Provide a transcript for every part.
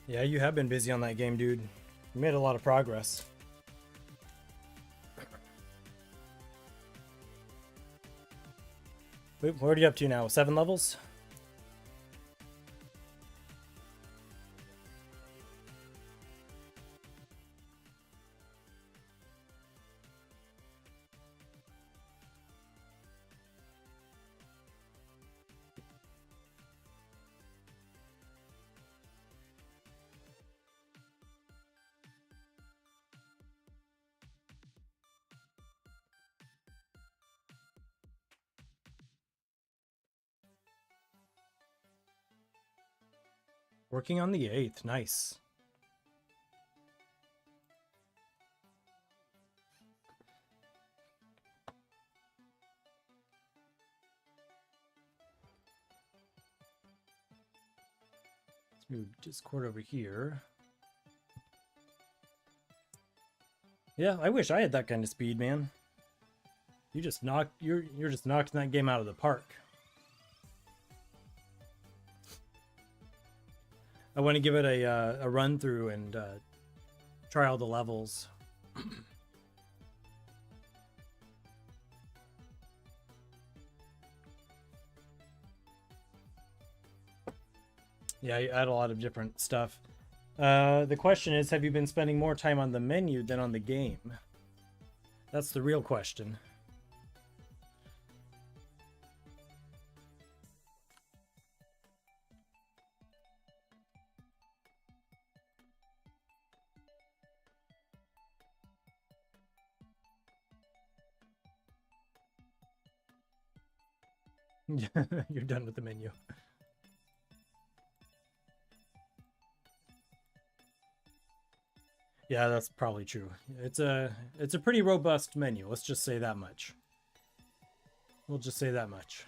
Yeah, you have been busy on that game, dude. You made a lot of progress. Wait, what are you up to now? 7 levels? Working on the 8th. Nice. Let's move Discord over here. Yeah, I wish I had that kind of speed, man. You just knocked you're just knocking that game out of the park. I want to give it a run through and try all the levels. Yeah, you add a lot of different stuff. The question is, have you been spending more time on the menu than on the game? That's the real question. You're done with the menu. Yeah, that's probably true. It's a pretty robust menu. Let's just say that much. We'll just say that much.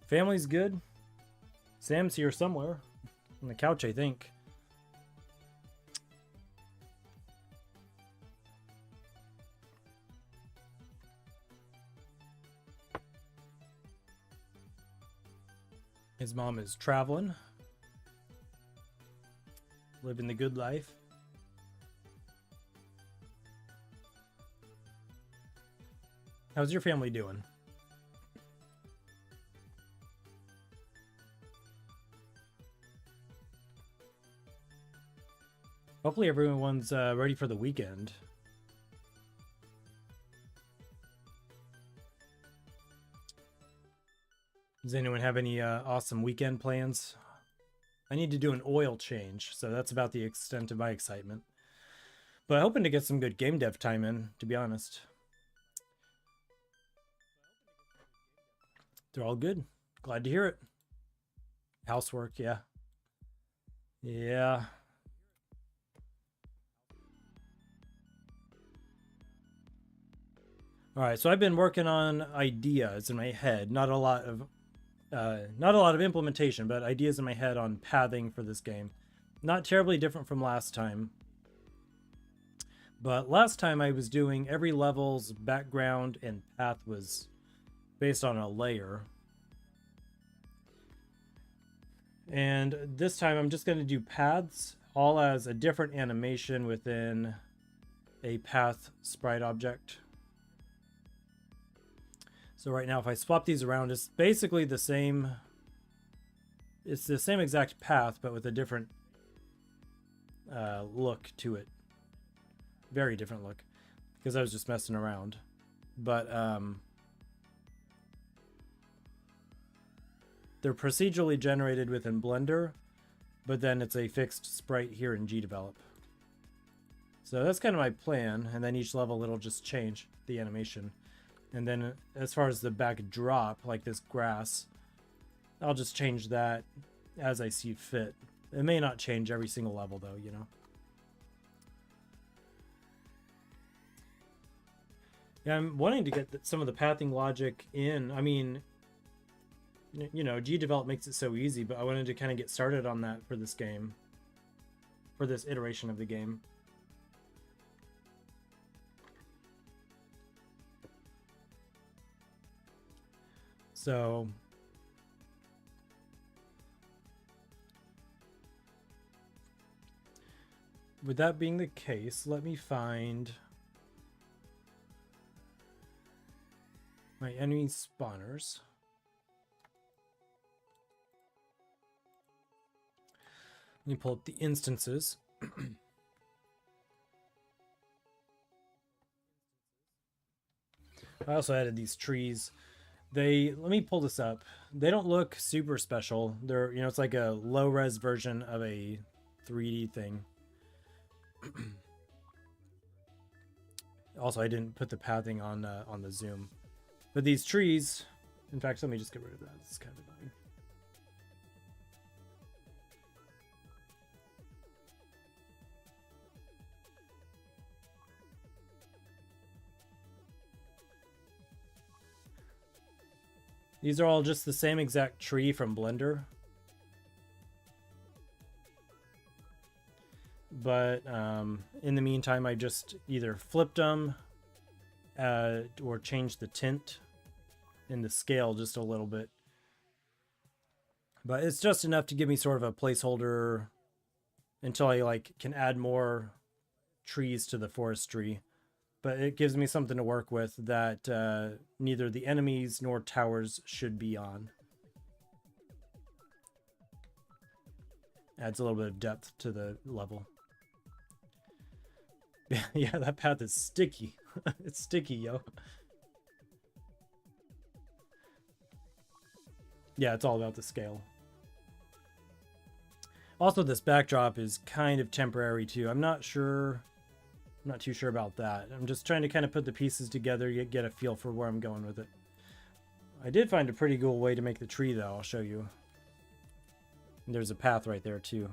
Family's good. Sam's here somewhere on the couch, I think. His mom is traveling, living the good life. How's your family doing? Hopefully everyone's ready for the weekend. Does anyone have any awesome weekend plans? I need to do an oil change, so that's about the extent of my excitement. But hoping to get some good game dev time in, to be honest. They're all good. Glad to hear it. Housework, yeah. Yeah. All right, so I've been working on ideas in my head, not a lot of implementation, but ideas in my head on pathing for this game. Not terribly different from last time. But last time I was doing every level's background and path was based on a layer. And this time I'm just going to do paths all as a different animation within a path sprite object. So right now if I swap these around, it's basically the same. It's the same exact path, but with a different look to it. Very different look, because I was just messing around. But they're procedurally generated within Blender, but then it's a fixed sprite here in GDevelop. So that's kind of my plan, and then each level it'll just change the animation. And then as far as the backdrop, like this grass, I'll just change that as I see fit. It may not change every single level though, you know. Yeah, I'm wanting to get some of the pathing logic in. I mean, you know, GDevelop makes it so easy, but I wanted to kind of get started on that for this game, for this iteration of the game. So with that being the case, let me find my enemy spawners. Let me pull up the instances. I also added these trees. Let me pull this up. They don't look super special. They're, it's like a low res version of a 3D thing. Also, I didn't put the pathing on the zoom. But these trees, in fact, let me just get rid of that. It's kind of annoying. These are all just the same exact tree from Blender. But in the meantime, I just either flipped them or changed the tint and the scale just a little bit. But it's just enough to give me sort of a placeholder until I can add more trees to the forestry. But it gives me something to work with that neither the enemies nor towers should be on. Adds a little bit of depth to the level. Yeah, that path is sticky. It's sticky, yo. Yeah, it's all about the scale. Also, this backdrop is kind of temporary too. I'm not too sure about that. I'm just trying to kind of put the pieces together, get a feel for where I'm going with it. I did find a pretty cool way to make the tree though. I'll show you. And there's a path right there too.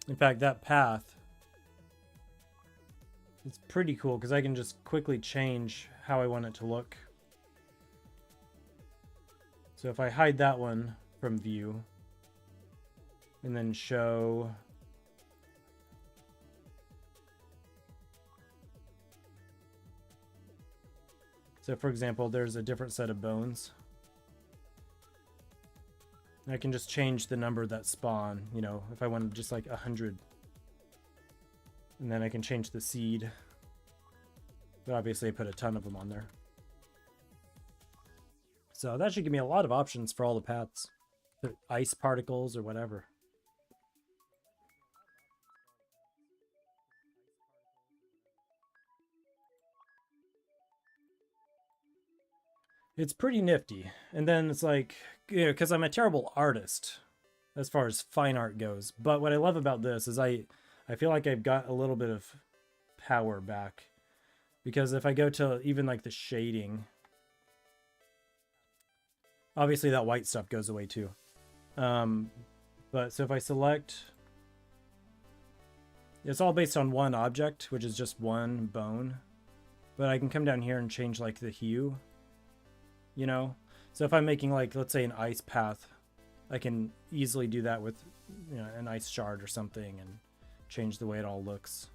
In fact, that path, it's pretty cool because I can just quickly change how I want it to look. So if I hide that one from view and then show so for example, there's a different set of bones. I can just change the number that spawn, if I wanted just like 100. And then I can change the seed. But obviously I put a ton of them on there. So that should give me a lot of options for all the paths. The ice particles or whatever. It's pretty nifty. And then it's like, because I'm a terrible artist as far as fine art goes. But what I love about this is I feel like I've got a little bit of power back. Because if I go to even like the shading, obviously that white stuff goes away too. But so if I select, it's all based on one object, which is just one bone. But I can come down here and change like the hue. So if I'm making like, let's say an ice path, I can easily do that with an ice shard or something and change the way it all looks.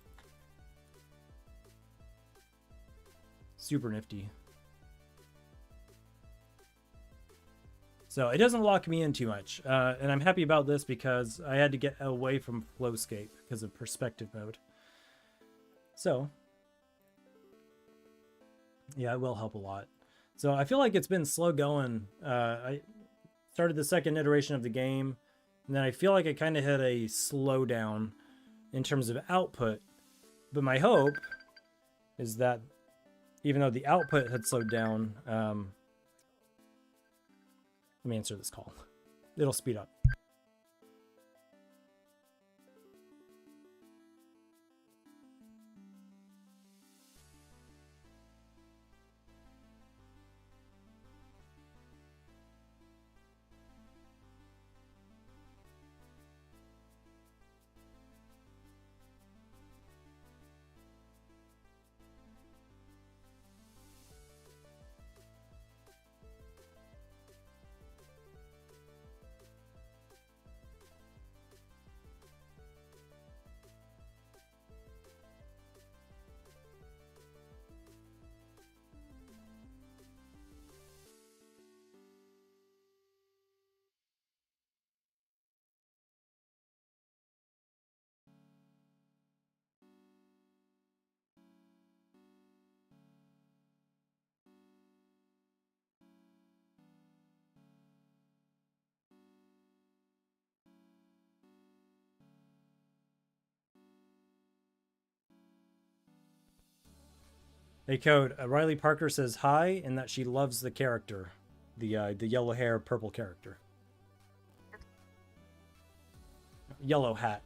Super nifty. So it doesn't lock me in too much, and I'm happy about this because I had to get away from Flowscape because of perspective mode. So yeah, it will help a lot. So I feel like it's been slow going. I started the second iteration of the game, and then I feel like I kind of hit a slowdown in terms of output. But my hope is that even though the output had slowed down, let me answer this call. It'll speed up. Hey, Code. Riley Parker says hi and that she loves the character, the yellow hair, purple character, yellow hat.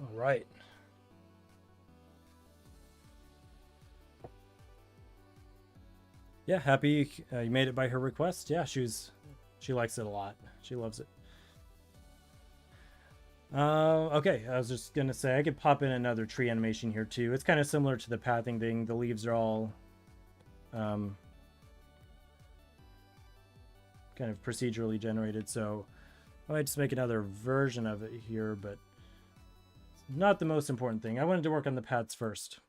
All right. Yeah, happy you made it by her request. Yeah, she likes it a lot. She loves it. Okay, I was just gonna say I could pop in another tree animation here too. It's kind of similar to the pathing thing. The leaves are all kind of procedurally generated, so I might just make another version of it here, but not the most important thing. I wanted to work on the paths first.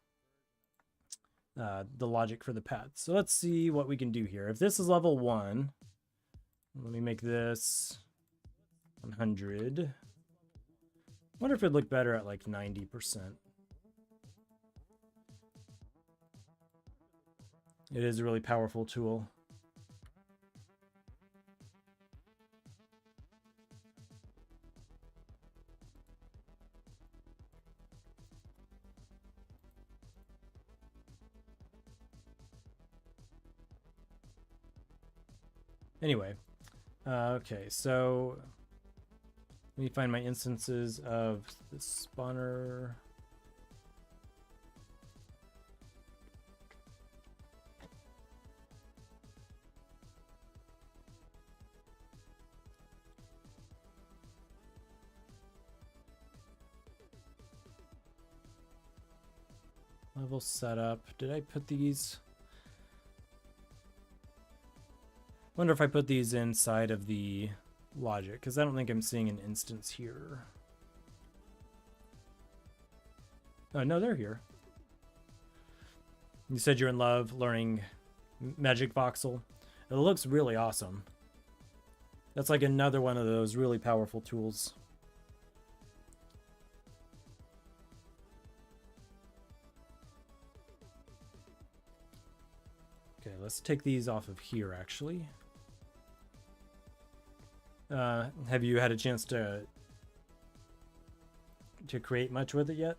The logic for the paths. So let's see what we can do here. If this is level 1, let me make this 100. Wonder if it'd look better at like 90%. It is a really powerful tool. Anyway, okay, so let me find my instances of the spawner. Level setup. Did I put these? Wonder if I put these inside of the logic, because I don't think I'm seeing an instance here. Oh, no, they're here. You said you're in love learning Magic Voxel. It looks really awesome. That's like another one of those really powerful tools. Okay, let's take these off of here, actually. Have you had a chance to create much with it yet?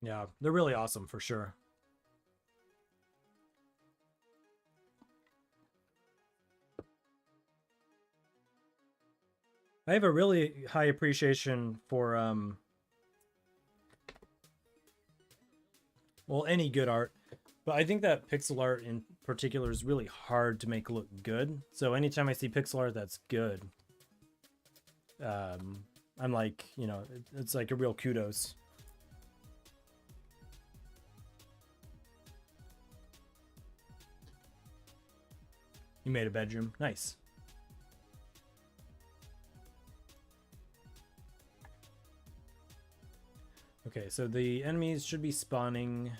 Yeah, they're really awesome for sure. I have a really high appreciation for well, any good art, but I think that pixel art in particular is really hard to make look good. So anytime I see pixel art that's good, I'm like, you know, it's like a real kudos. You made a bedroom. Nice. Okay, so the enemies should be spawning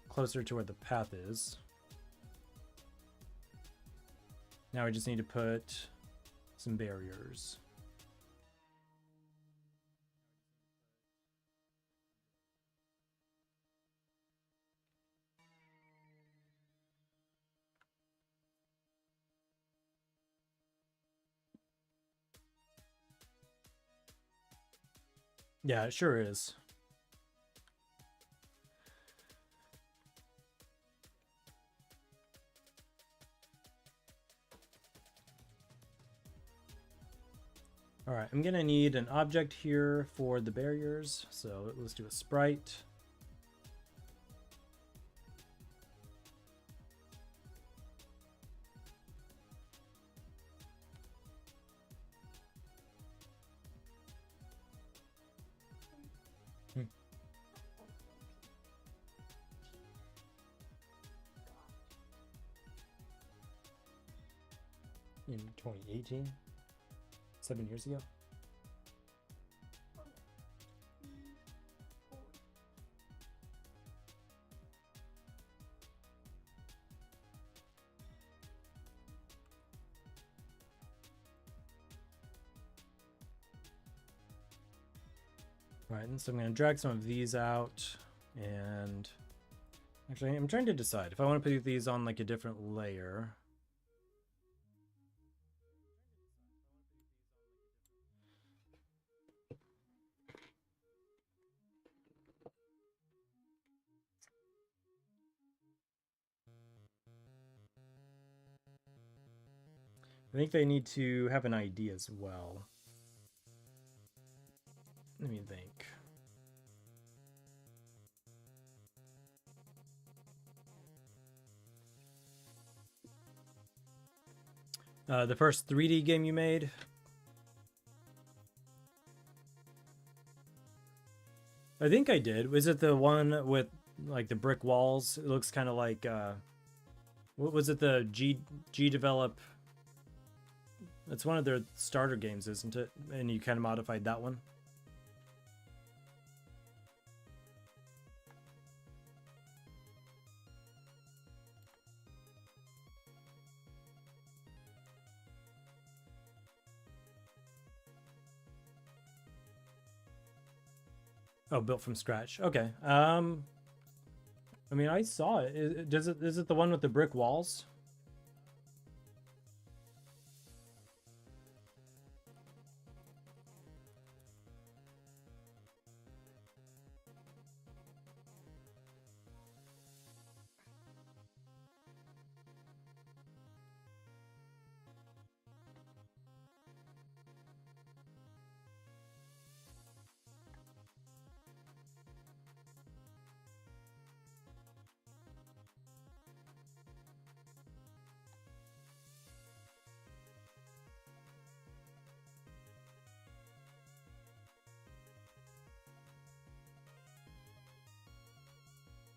closer to where the path is. Now we just need to put some barriers. Yeah, it sure is. All right, I'm gonna need an object here for the barriers. So let's do a sprite. In 2018, 7 years ago. Right, and so I'm going to drag some of these out, and actually I'm trying to decide if I want to put these on like a different layer. I think they need to have an ID as well. Let me think. The first 3D game you made? I think I did. Was it the one with like the brick walls? It looks kind of like what was it? The G Develop. It's one of their starter games, isn't it? And you kind of modified that one. Oh, built from scratch. Okay. I mean, I saw it. Is it the one with the brick walls?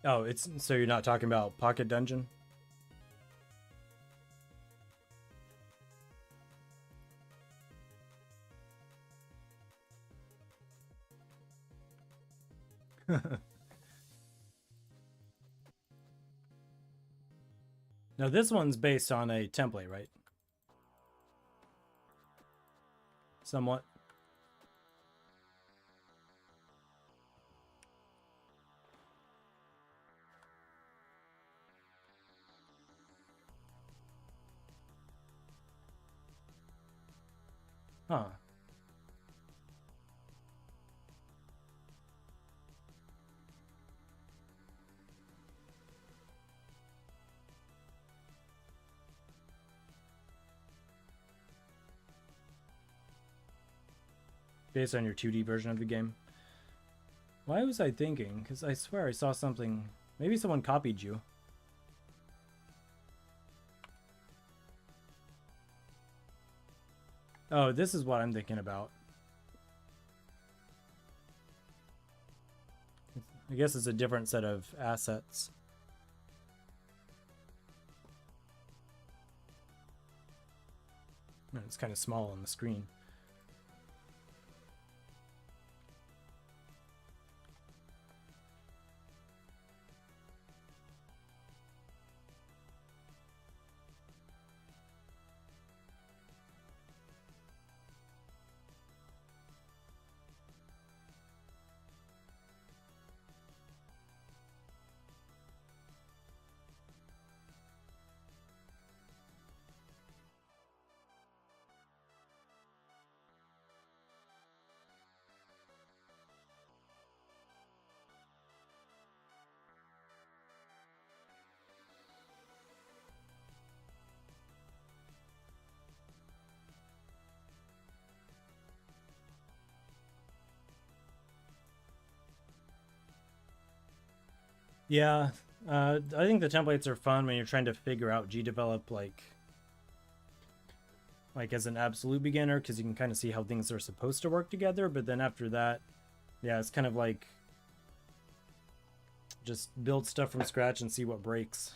Oh, it's so you're not talking about Pocket Dungeon? Now this one's based on a template, right? Somewhat. Huh. Based on your 2D version of the game. Why was I thinking? Because I swear I saw something. Maybe someone copied you. Oh, this is what I'm thinking about. I guess it's a different set of assets. It's kind of small on the screen. Yeah, I think the templates are fun when you're trying to figure out GDevelop like as an absolute beginner, because you can kind of see how things are supposed to work together. But then after that, yeah, it's kind of like just build stuff from scratch and see what breaks.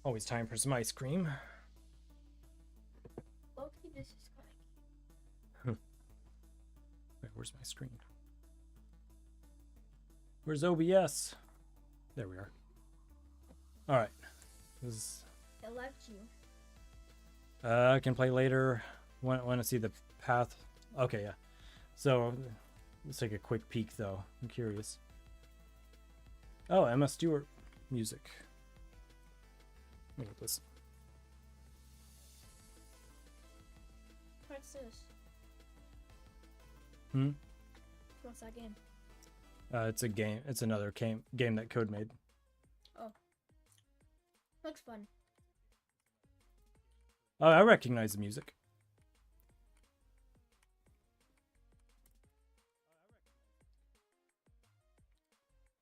Always time for some ice cream. Okay, this is Wait, where's my screen? Where's OBS? There we are. All right. it left you. I can play later. Want to see the path? Okay, yeah. So let's take a quick peek, though. I'm curious. Oh, Emma Stewart music. Look at this. What's this? Hmm. What's that game? It's a game. It's another game that Code made. Oh, looks fun. Oh, I recognize the music.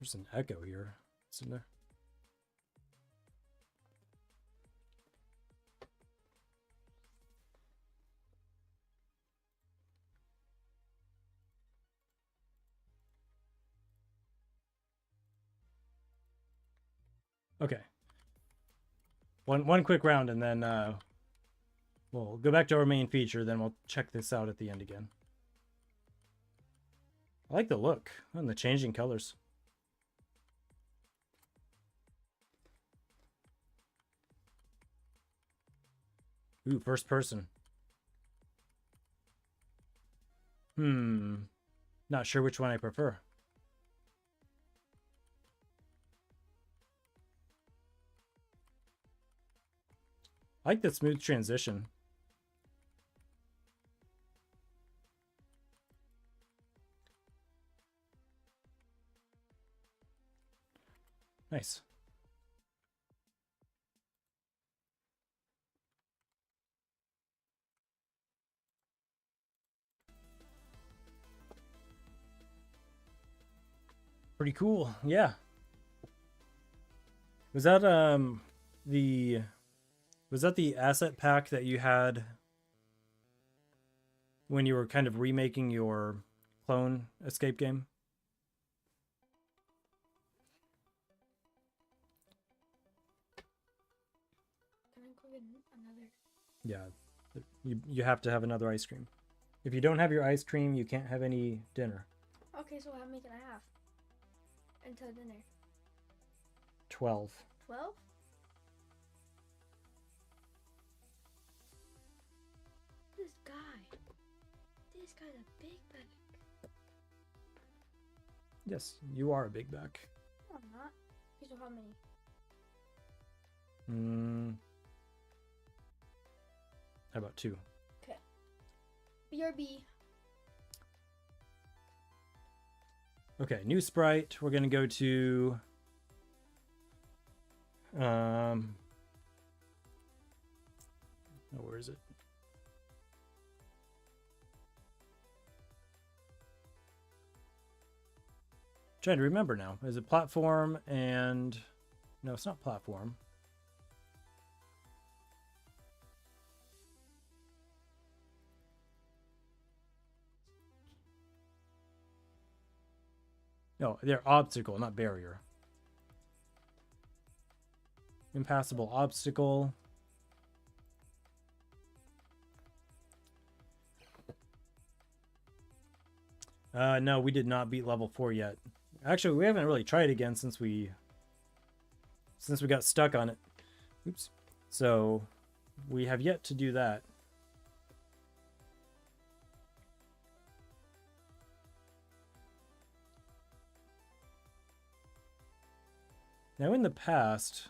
There's an echo here. What's in there? Okay. One quick round, and then we'll go back to our main feature. Then we'll check this out at the end again. I like the look and the changing colors. Ooh, first person. Not sure which one I prefer. I like the smooth transition. Nice. Pretty cool. Yeah. Was that the asset pack that you had when you were kind of remaking your clone escape game? Can I go get another? Yeah. You have to have another ice cream. If you don't have your ice cream, you can't have any dinner. Okay, so I'll make it a half until dinner. 12. 12? This guy's a big bag. Yes, you are a big back. No, I'm not. Okay, so how many? How about 2? Okay. BRB. Okay, new sprite. We're gonna go to Oh, where is it? Trying to remember now. Is it platform and... No, it's not platform. No, they're obstacle, not barrier. Impassable obstacle. No, we did not beat level 4 yet. Actually, we haven't really tried again since we got stuck on it. Oops. So, we have yet to do that. Now, in the past,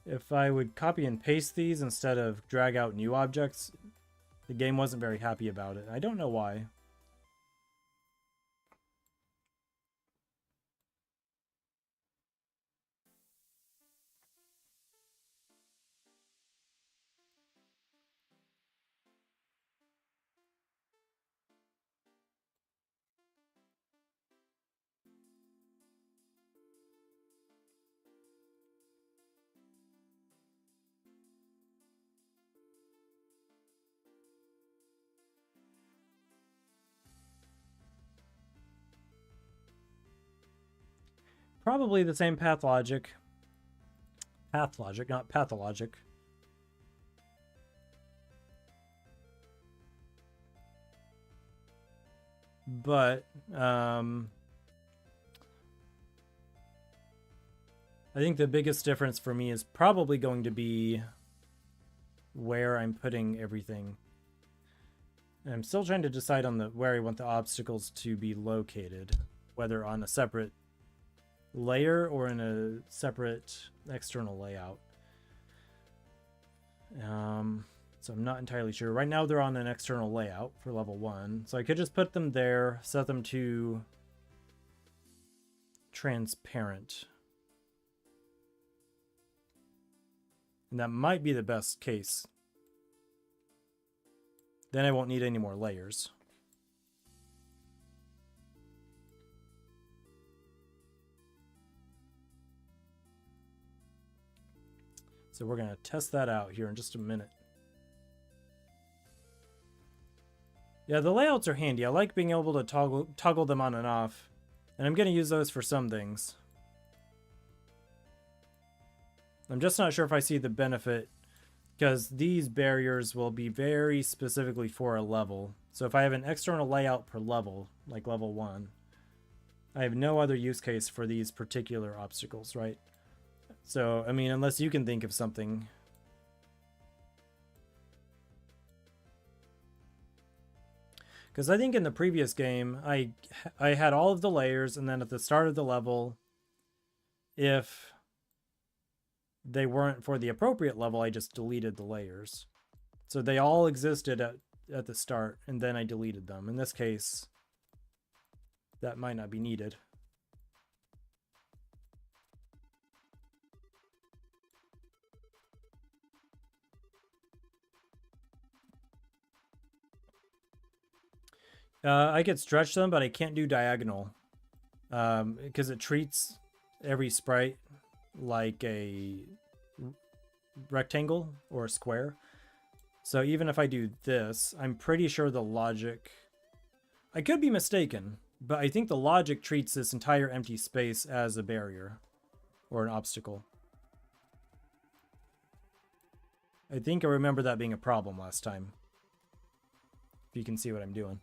if I would copy and paste these instead of drag out new objects, the game wasn't very happy about it. I don't know why. Probably the same path logic. Path logic, not pathologic. But, I think the biggest difference for me is probably going to be where I'm putting everything. And I'm still trying to decide on where I want the obstacles to be located, whether on a separate layer or in a separate external layout. So I'm not entirely sure. Right now they're on an external layout for level 1. So I could just put them there, set them to transparent. And that might be the best case. Then I won't need any more layers. So we're going to test that out here in just a minute. Yeah, the layouts are handy. I like being able to toggle them on and off. And I'm going to use those for some things. I'm just not sure if I see the benefit, because these barriers will be very specifically for a level. So if I have an external layout per level, like level 1, I have no other use case for these particular obstacles, right? So, I mean, unless you can think of something. Because I think in the previous game, I had all of the layers, and then at the start of the level, if they weren't for the appropriate level, I just deleted the layers. So they all existed at the start, and then I deleted them. In this case, that might not be needed. I could stretch them, but I can't do diagonal. Because it treats every sprite like a rectangle or a square. So even if I do this, I'm pretty sure the logic... I could be mistaken, but I think the logic treats this entire empty space as a barrier or an obstacle. I think I remember that being a problem last time. If you can see what I'm doing.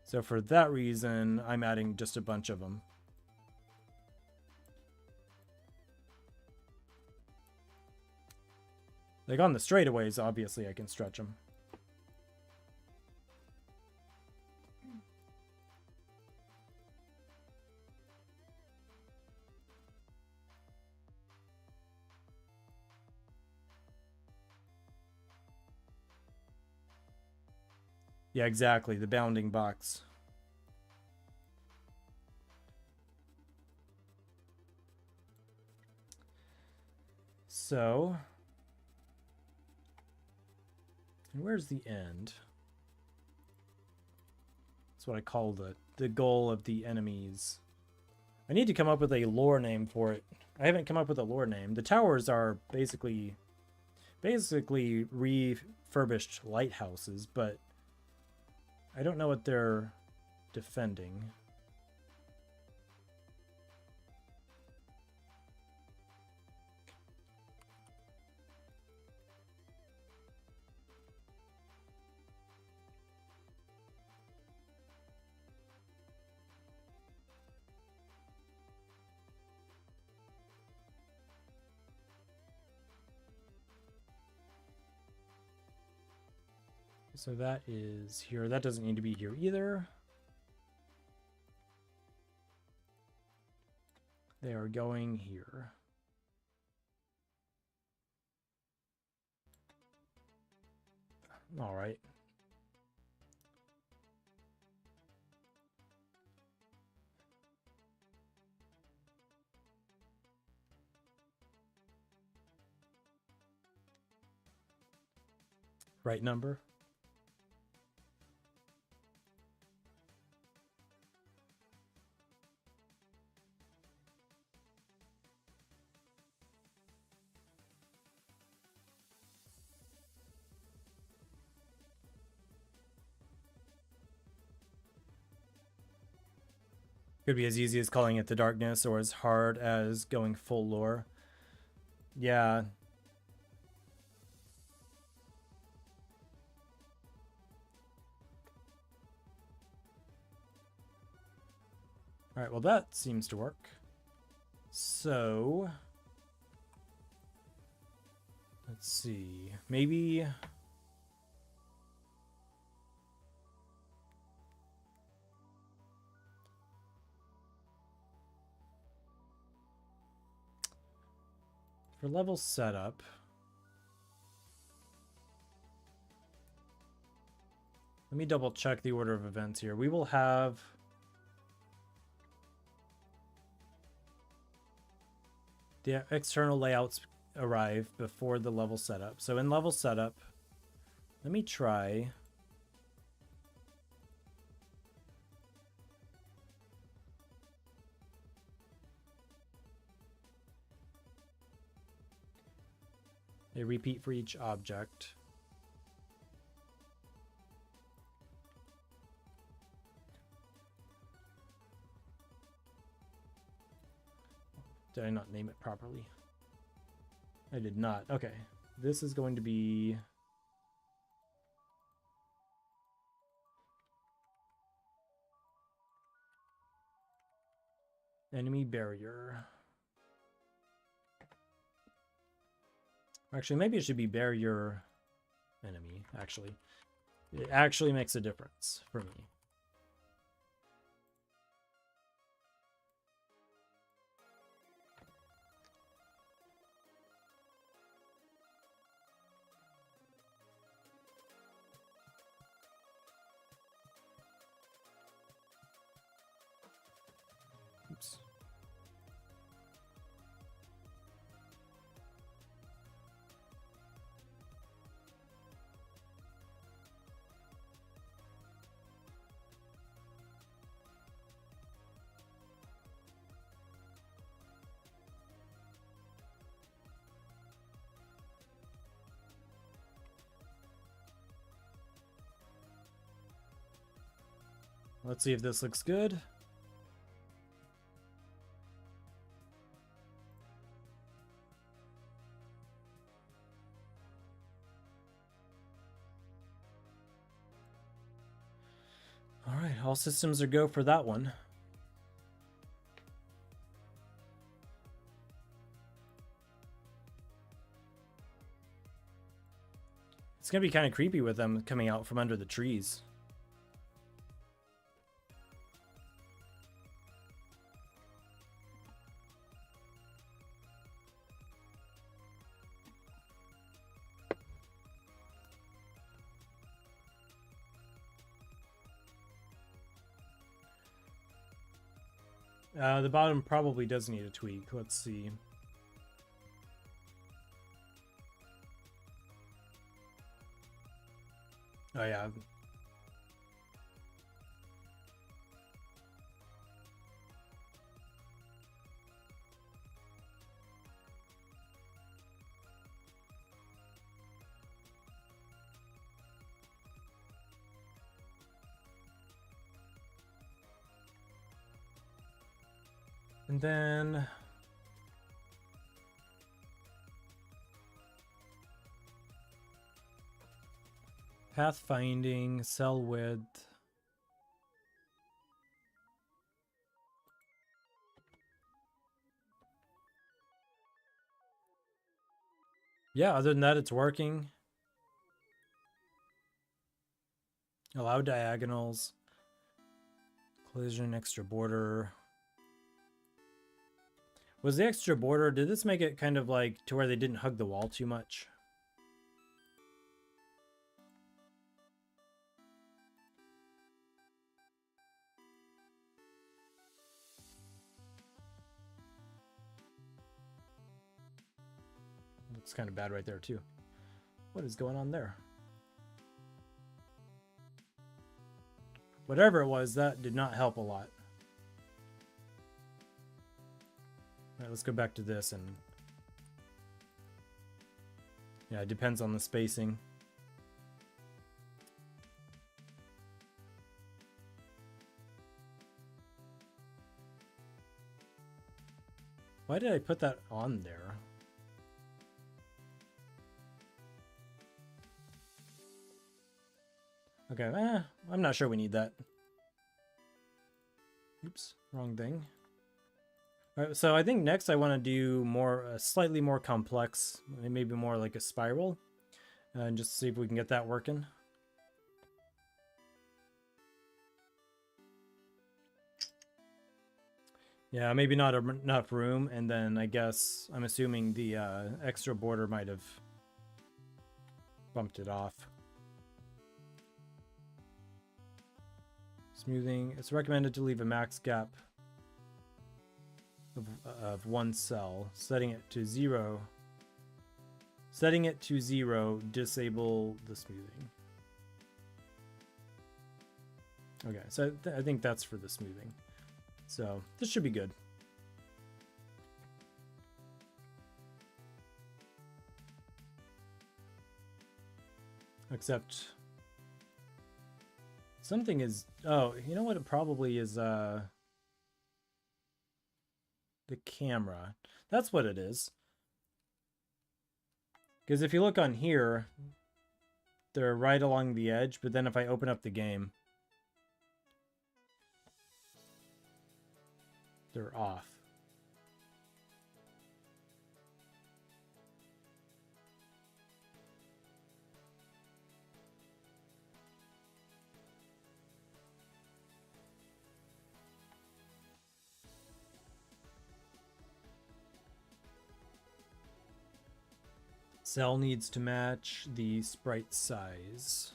So for that reason, I'm adding just a bunch of them. Like on the straightaways, obviously I can stretch them. Yeah, exactly. The bounding box. So, where's the end? That's what I call the goal of the enemies. I need to come up with a lore name for it. I haven't come up with a lore name. The towers are basically refurbished lighthouses, but I don't know what they're defending. So that is here. That doesn't need to be here either. They are going here. All right. Right number. Could be as easy as calling it the darkness or as hard as going full lore. Yeah. All right, well that seems to work. So, let's see. Maybe for level setup, let me double check the order of events here. We will have the external layouts arrive before the level setup. So in level setup, let me try a repeat for each object. Did I not name it properly? I did not. Okay. This is going to be enemy barrier. Actually, maybe it should be barrier enemy, actually. It actually makes a difference for me. Oops. Let's see if this looks good. All right, all systems are go for that one. It's gonna be kind of creepy with them coming out from under the trees. The bottom probably does need a tweak. Let's see. Oh yeah. And then pathfinding, cell width. Yeah, other than that, it's working. Allow diagonals. Collision, extra border. Was the extra border, did this make it kind of like to where they didn't hug the wall too much? Looks kind of bad right there too. What is going on there? Whatever it was, that did not help a lot. All right, let's go back to this and... Yeah, it depends on the spacing. Why did I put that on there? Okay, I'm not sure we need that. Oops, wrong thing. All right, so I think next I want to do more, slightly more complex, maybe more like a spiral, and just see if we can get that working. Yeah, maybe not enough room, and then I guess I'm assuming the extra border might have bumped it off. Smoothing. It's recommended to leave a max gap of one cell. Setting it to 0. Setting it to 0, disable the smoothing. Okay, so I think that's for the smoothing. So this should be good. Except something is, oh, you know what it probably is, the camera. That's what it is. Because if you look on here, they're right along the edge, but then if I open up the game, they're off. Cell needs to match the sprite size.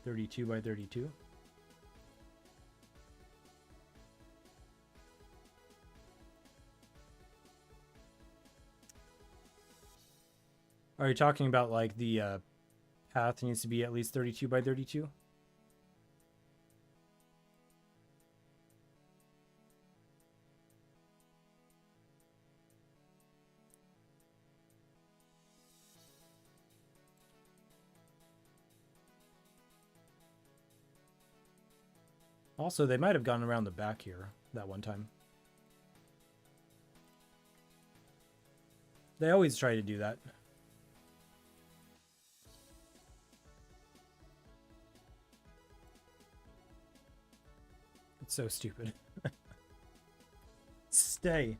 (32 by 32). Are you talking about like the path needs to be at least 32 by 32? Also, they might have gone around the back here that one time. They always try to do that. It's so stupid. Stay.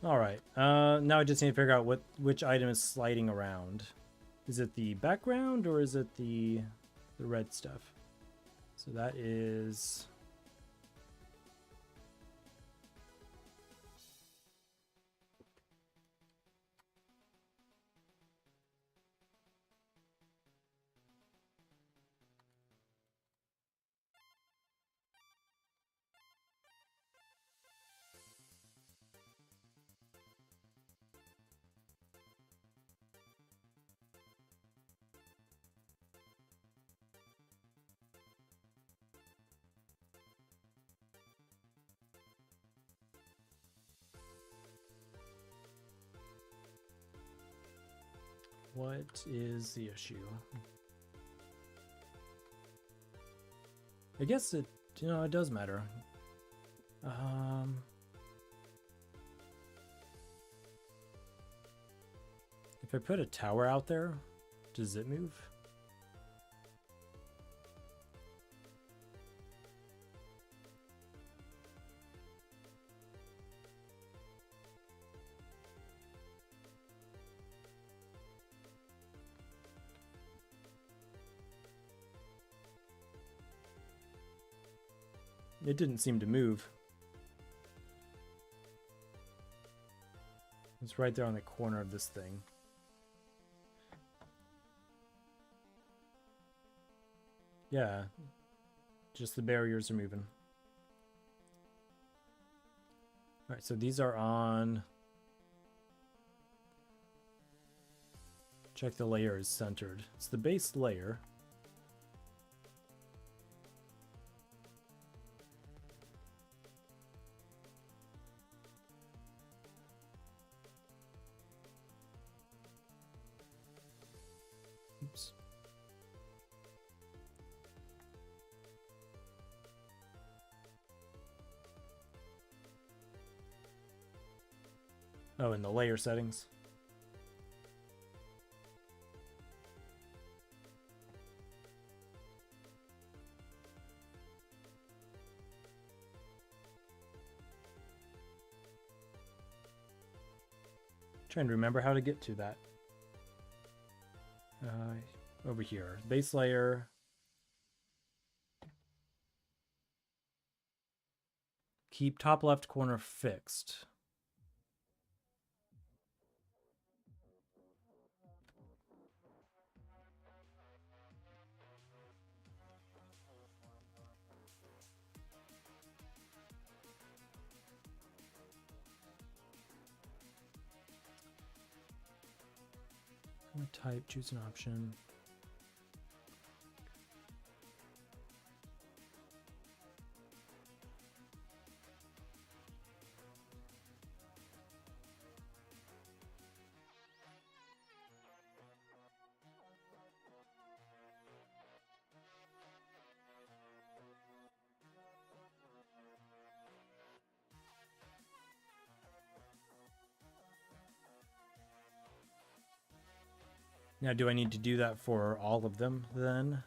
All right. Now I just need to figure out which item is sliding around. Is it the background or is it the red stuff? So that is... What is the issue? I guess it, it does matter. If I put a tower out there, does it move? It didn't seem to move. It's right there on the corner of this thing. Yeah, just the barriers are moving. All right, so these are on. Check the layer is centered. It's the base layer. Oops. Oh, in the layer settings. Trying to remember how to get to that. Over here, base layer. Keep top left corner fixed. Type, choose an option. Now, do I need to do that for all of them then?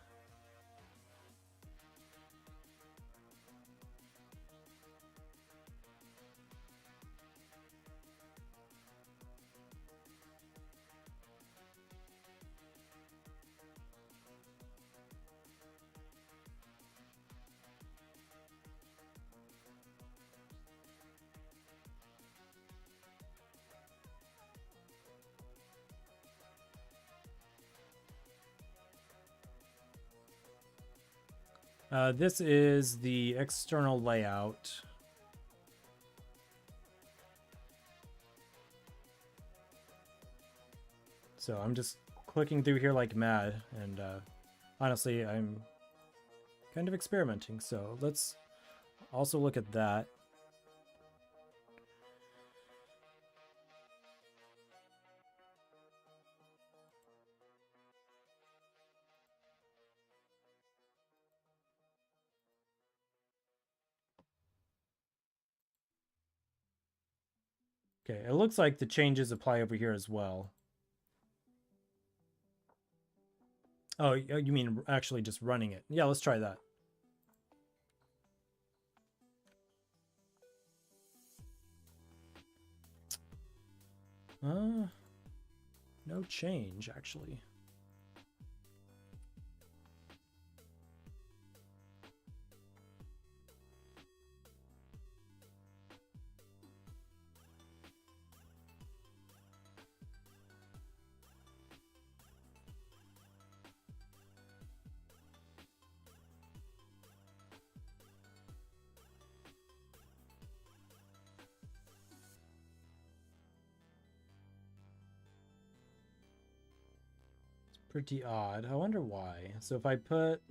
This is the external layout. So I'm just clicking through here like mad, and honestly, I'm kind of experimenting. So let's also look at that. Okay, it looks like the changes apply over here as well. Oh, you mean actually just running it? Yeah, let's try that. No change, actually. Pretty odd. I wonder why. So if I put...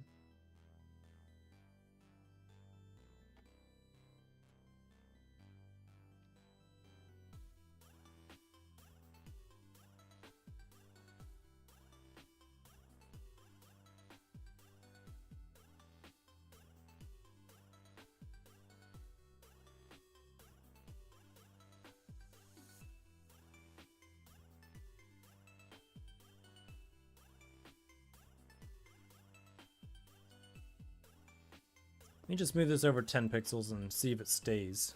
Let me just move this over 10 pixels and see if it stays.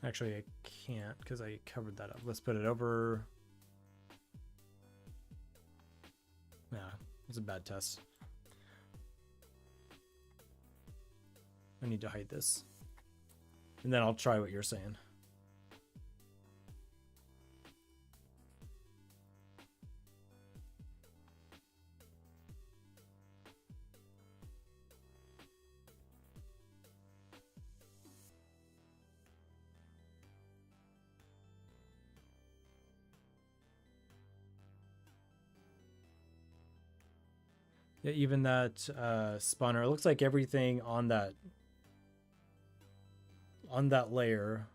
Actually, I can't because I covered that up. Let's put it over. Nah, it's a bad test. I need to hide this. And then I'll try what you're saying. Yeah, even that spawner, it looks like everything on that layer,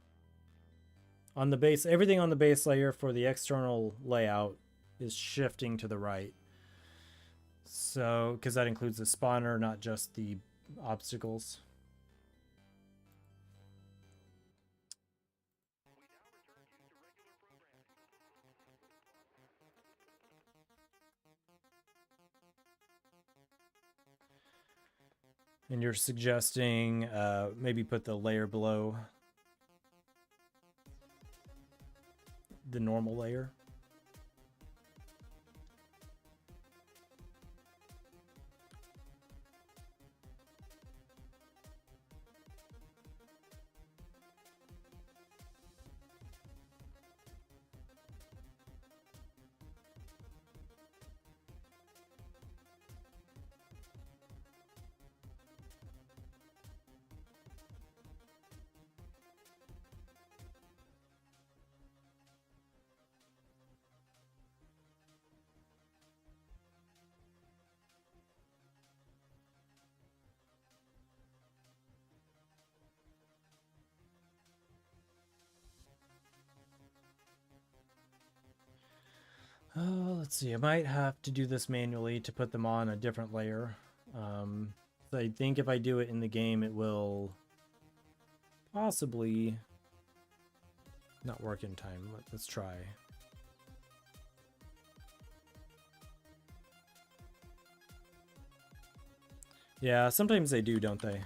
on the base, everything on the base layer for the external layout is shifting to the right. So, because that includes the spawner, not just the obstacles. And you're suggesting maybe put the layer below the normal layer? Oh, let's see. I might have to do this manually to put them on a different layer. So I think if I do it in the game, it will possibly not work in time. Let's try. Yeah, sometimes they do, don't they?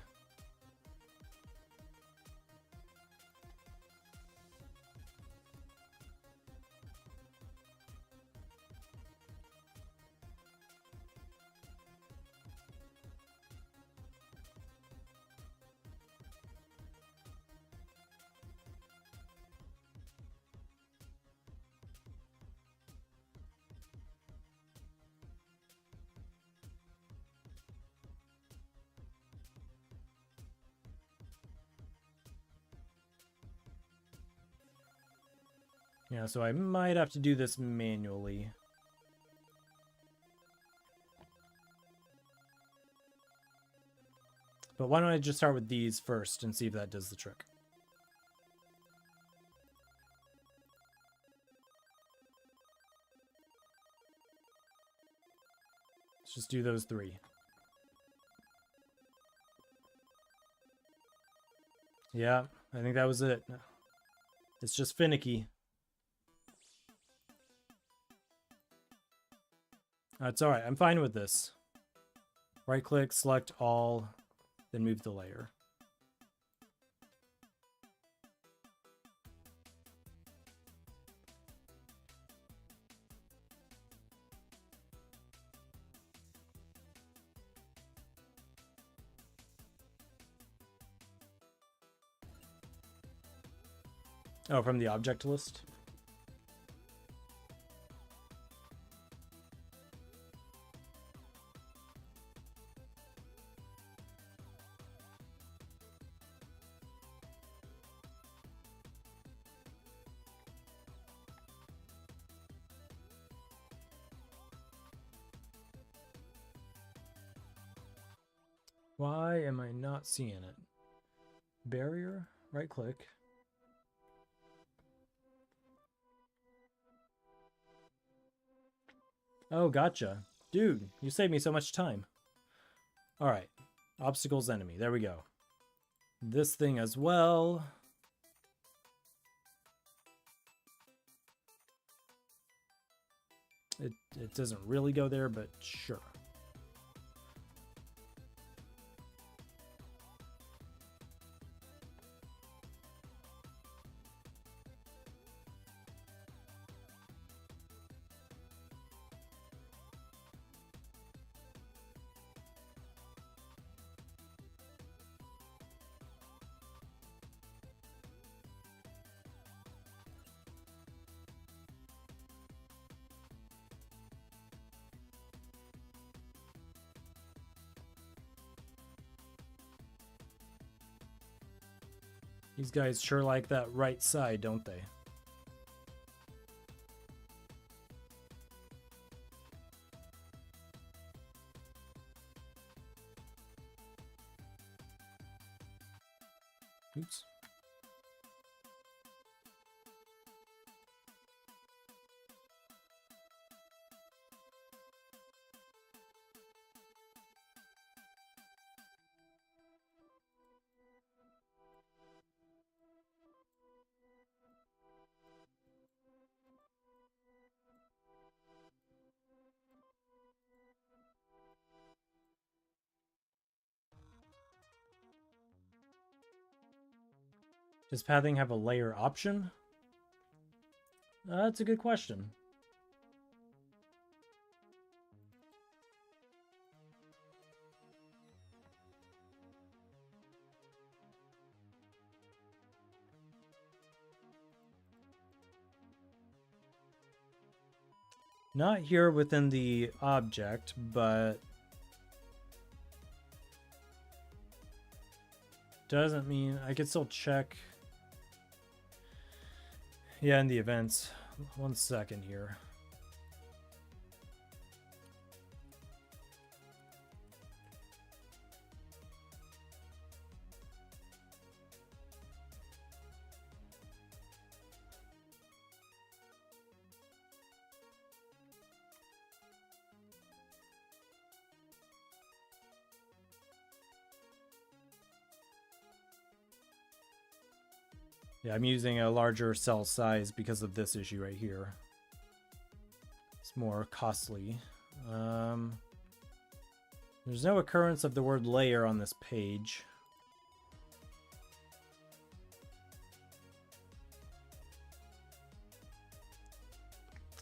Yeah, so I might have to do this manually. But why don't I just start with these first and see if that does the trick. Let's just do those three. Yeah, I think that was it. It's just finicky. It's alright, I'm fine with this. Right click, select all, then move the layer. Oh, from the object list? Why am I not seeing it? Barrier, right click. Oh, gotcha. Dude, you saved me so much time. Alright. Obstacles enemy. There we go. This thing as well. It doesn't really go there, but sure. These guys sure like that right side, don't they? Oops. Does pathing have a layer option? That's a good question. Not here within the object, but doesn't mean I could still check. Yeah, in the events. 1 second here. Yeah, I'm using a larger cell size because of this issue right here. It's more costly. There's no occurrence of the word layer on this page.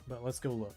But let's go look.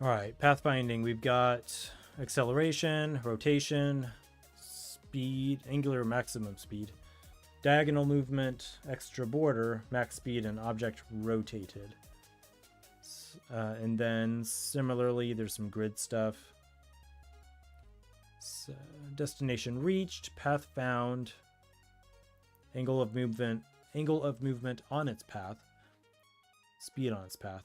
All right, pathfinding. We've got acceleration, rotation, speed, angular maximum speed, diagonal movement, extra border, max speed, and object rotated. And then similarly, there's some grid stuff. So, destination reached, path found, angle of movement on its path, speed on its path.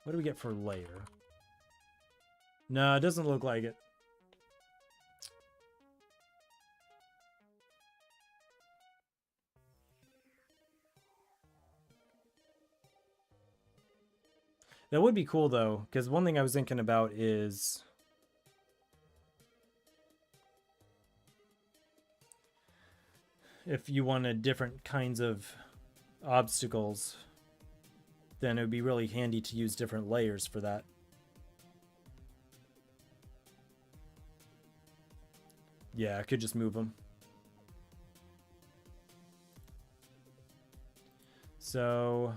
What do we get for layer? No, it doesn't look like it. That would be cool though, because one thing I was thinking about is if you wanted different kinds of obstacles, then it would be really handy to use different layers for that. Yeah, I could just move them. So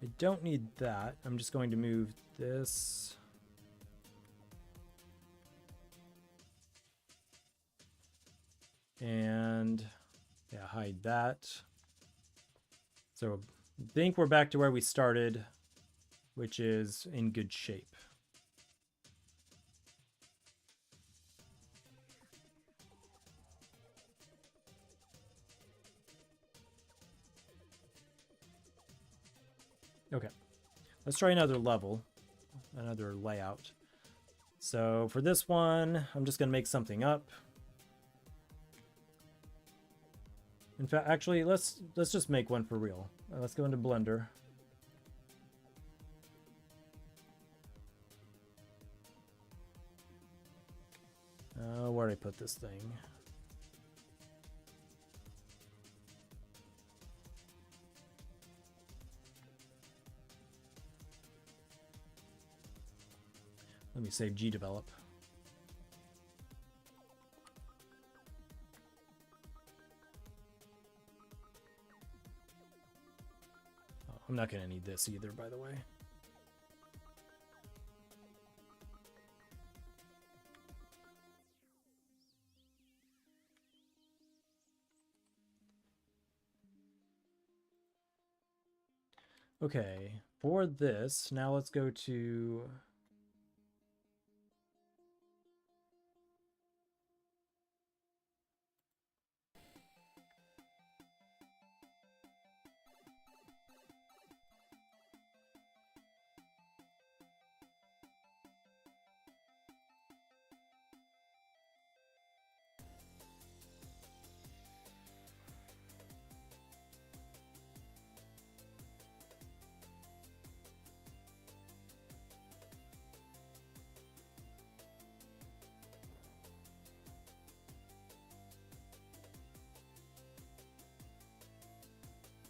I don't need that. I'm just going to move this. And yeah, hide that. So I think we're back to where we started, which is in good shape. Okay, let's try another level, another layout. So for this one, I'm just gonna make something up. In fact, actually, let's just make one for real. Let's go into Blender. Where'd I put this thing? Let me save GDevelop. Oh, I'm not going to need this either, by the way. Okay, for this, now let's go to...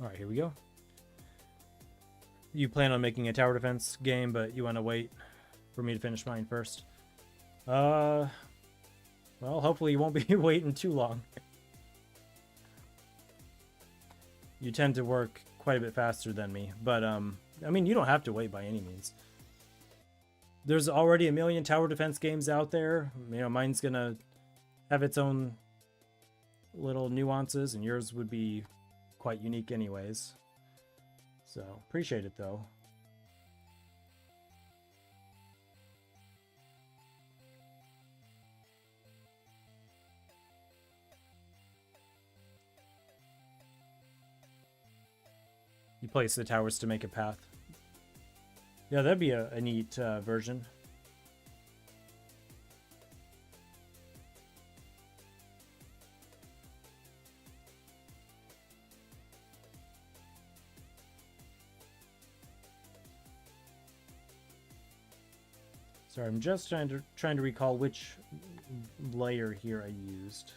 All right, here we go. You plan on making a tower defense game, but you want to wait for me to finish mine first. Well, hopefully you won't be waiting too long. You tend to work quite a bit faster than me, but I mean, you don't have to wait by any means. There's already a million tower defense games out there. You know, mine's gonna have its own little nuances, and yours would be quite unique anyways. So, appreciate it though. You place the towers to make a path. Yeah, that'd be a neat version. Sorry, I'm just trying to recall which layer here I used.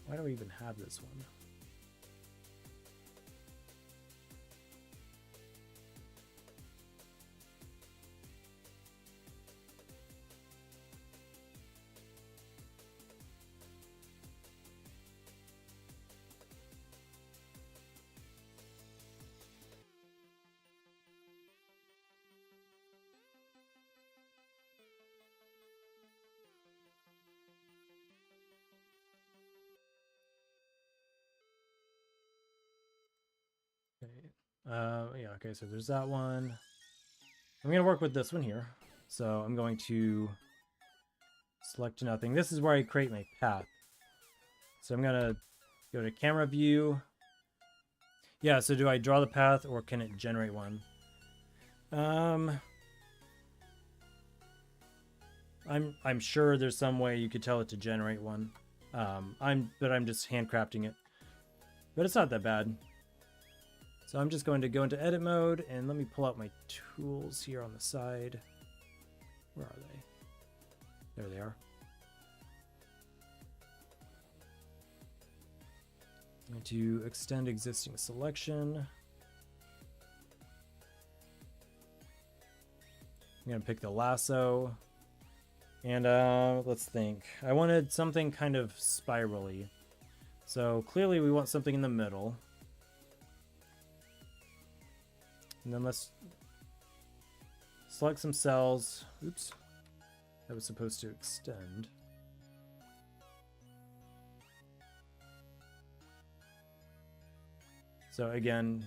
Why do I even have this one? Yeah, okay, so there's that one. I'm going to work with this one here. So I'm going to select nothing. This is where I create my path. So I'm going to go to camera view. Yeah, so do I draw the path or can it generate one? I'm sure there's some way you could tell it to generate one. I'm just handcrafting it. But it's not that bad. So I'm just going to go into edit mode and let me pull out my tools here on the side. Where are they? There they are. I'm going to extend existing selection. I'm going to pick the lasso. And let's think. I wanted something kind of spirally. So clearly we want something in the middle. And then let's select some cells. Oops. That was supposed to extend. So again,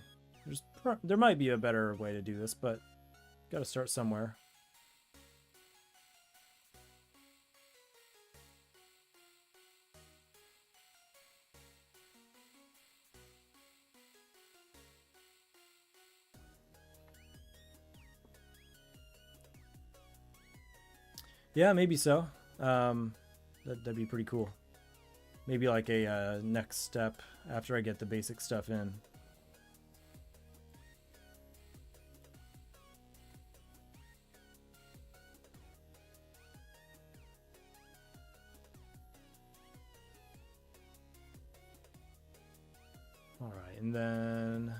there might be a better way to do this, but got to start somewhere. Yeah, maybe so. That'd be pretty cool. Maybe like a next step after I get the basic stuff in. All right, and then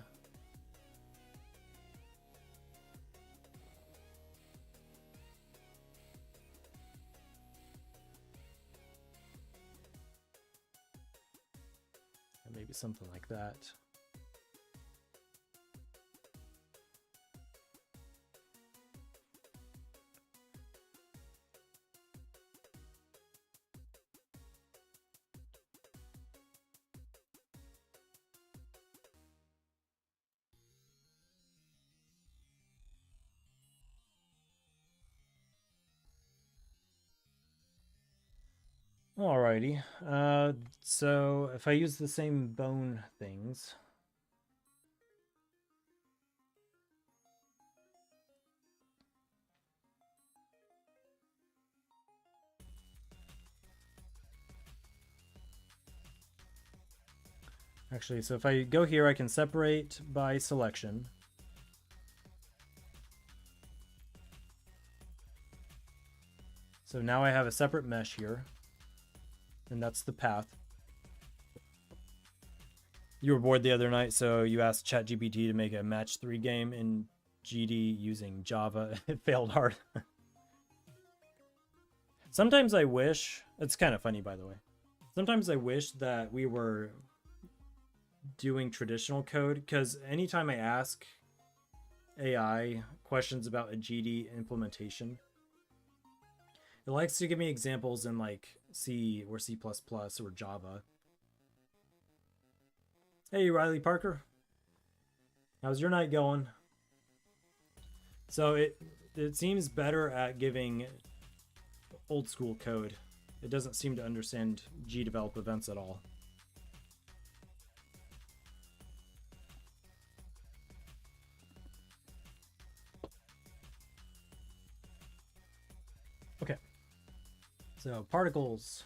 maybe something like that. Alrighty. So if I use the same bone things, actually, so if I go here, I can separate by selection. So now I have a separate mesh here, and that's the path. You were bored the other night, so you asked ChatGPT to make a match 3 game in GD using Java. It failed hard. Sometimes I wish, it's kind of funny by the way, sometimes I wish that we were doing traditional code, because anytime I ask AI questions about a GD implementation, it likes to give me examples in like C or C++ or Java. Hey, Riley Parker. How's your night going? So it seems better at giving old school code. It doesn't seem to understand gdevelop events at all. Okay. So particles.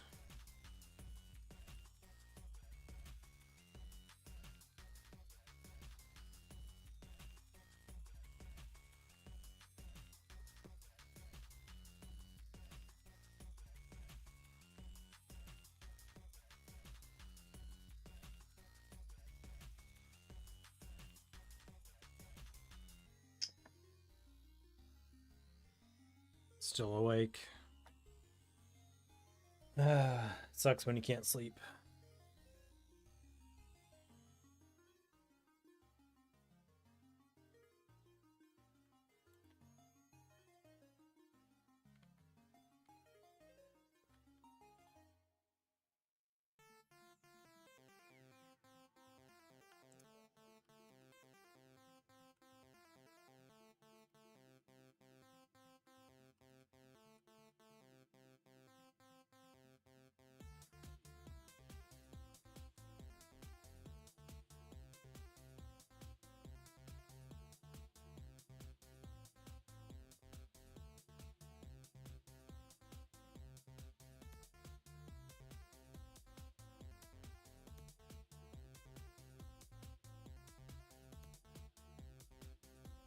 Still awake. Sucks when you can't sleep.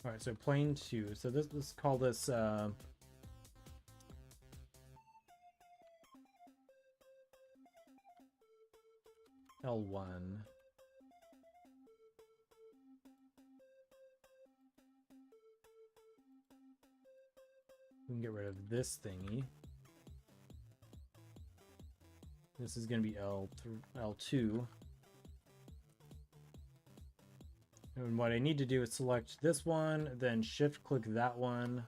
All right, so plane 2. So let's call this L1. We can get rid of this thingy. This is going to be L2. And what I need to do is select this one, then shift click that one.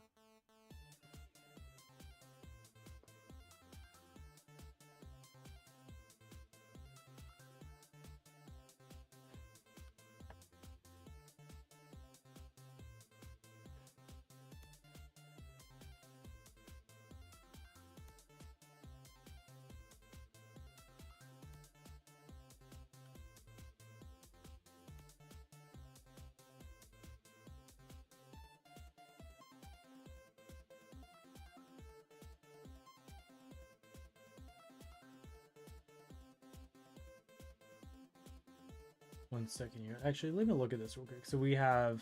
1 second here. Actually, let me look at this real quick. So we have...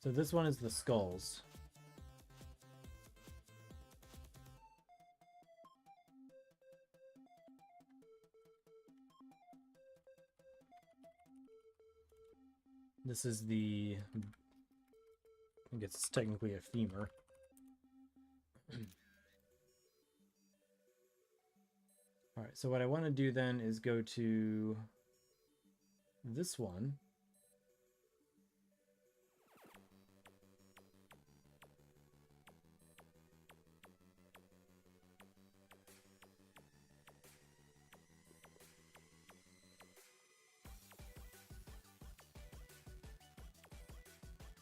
So this one is the skulls. This is the... I guess it's technically a femur. Alright, so what I want to do then is go to this one.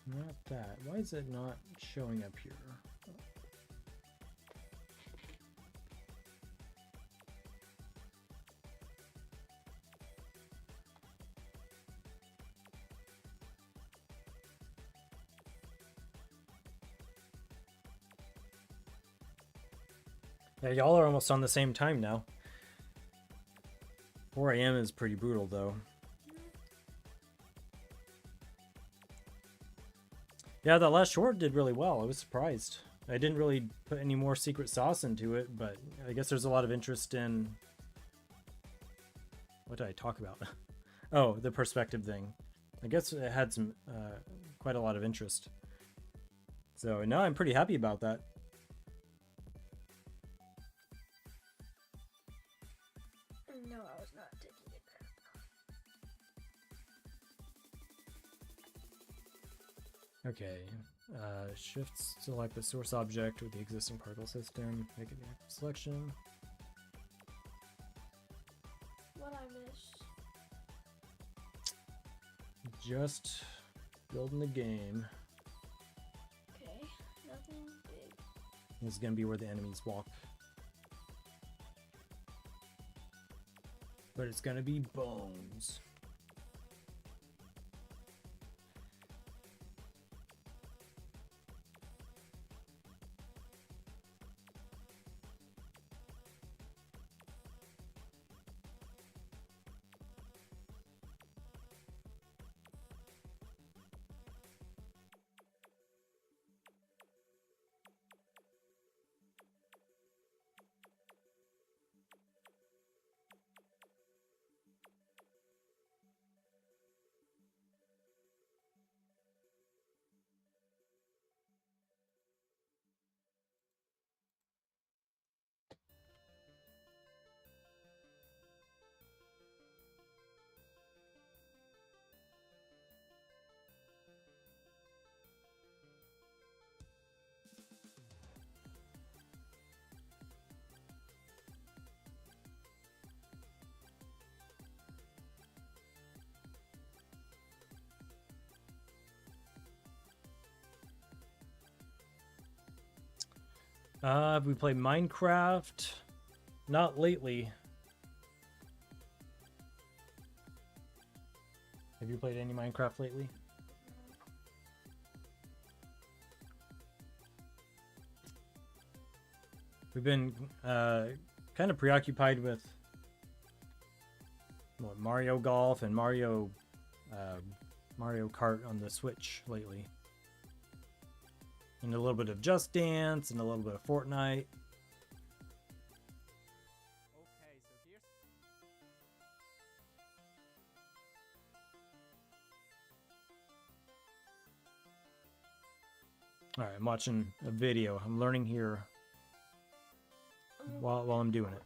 Not that. Why is it not showing up here? Yeah, y'all are almost on the same time now. 4 a.m. is pretty brutal, though. Yeah, that last short did really well. I was surprised. I didn't really put any more secret sauce into it, but I guess there's a lot of interest in... What did I talk about? Oh, the perspective thing. I guess it had some quite a lot of interest. So now I'm pretty happy about that. No, I was not taking it there. Okay. Shift select the source object with the existing particle system. Make an active selection. What I miss? Just building the game. Okay, nothing big. This is gonna be where the enemies walk. But it's gonna be bones. We play Minecraft. Not lately. Have you played any Minecraft lately? We've been kind of preoccupied with what, Mario Golf and Mario Kart on the Switch lately. And a little bit of Just Dance and a little bit of Fortnite. Okay, so here's... Alright, I'm watching a video. I'm learning here while I'm doing it.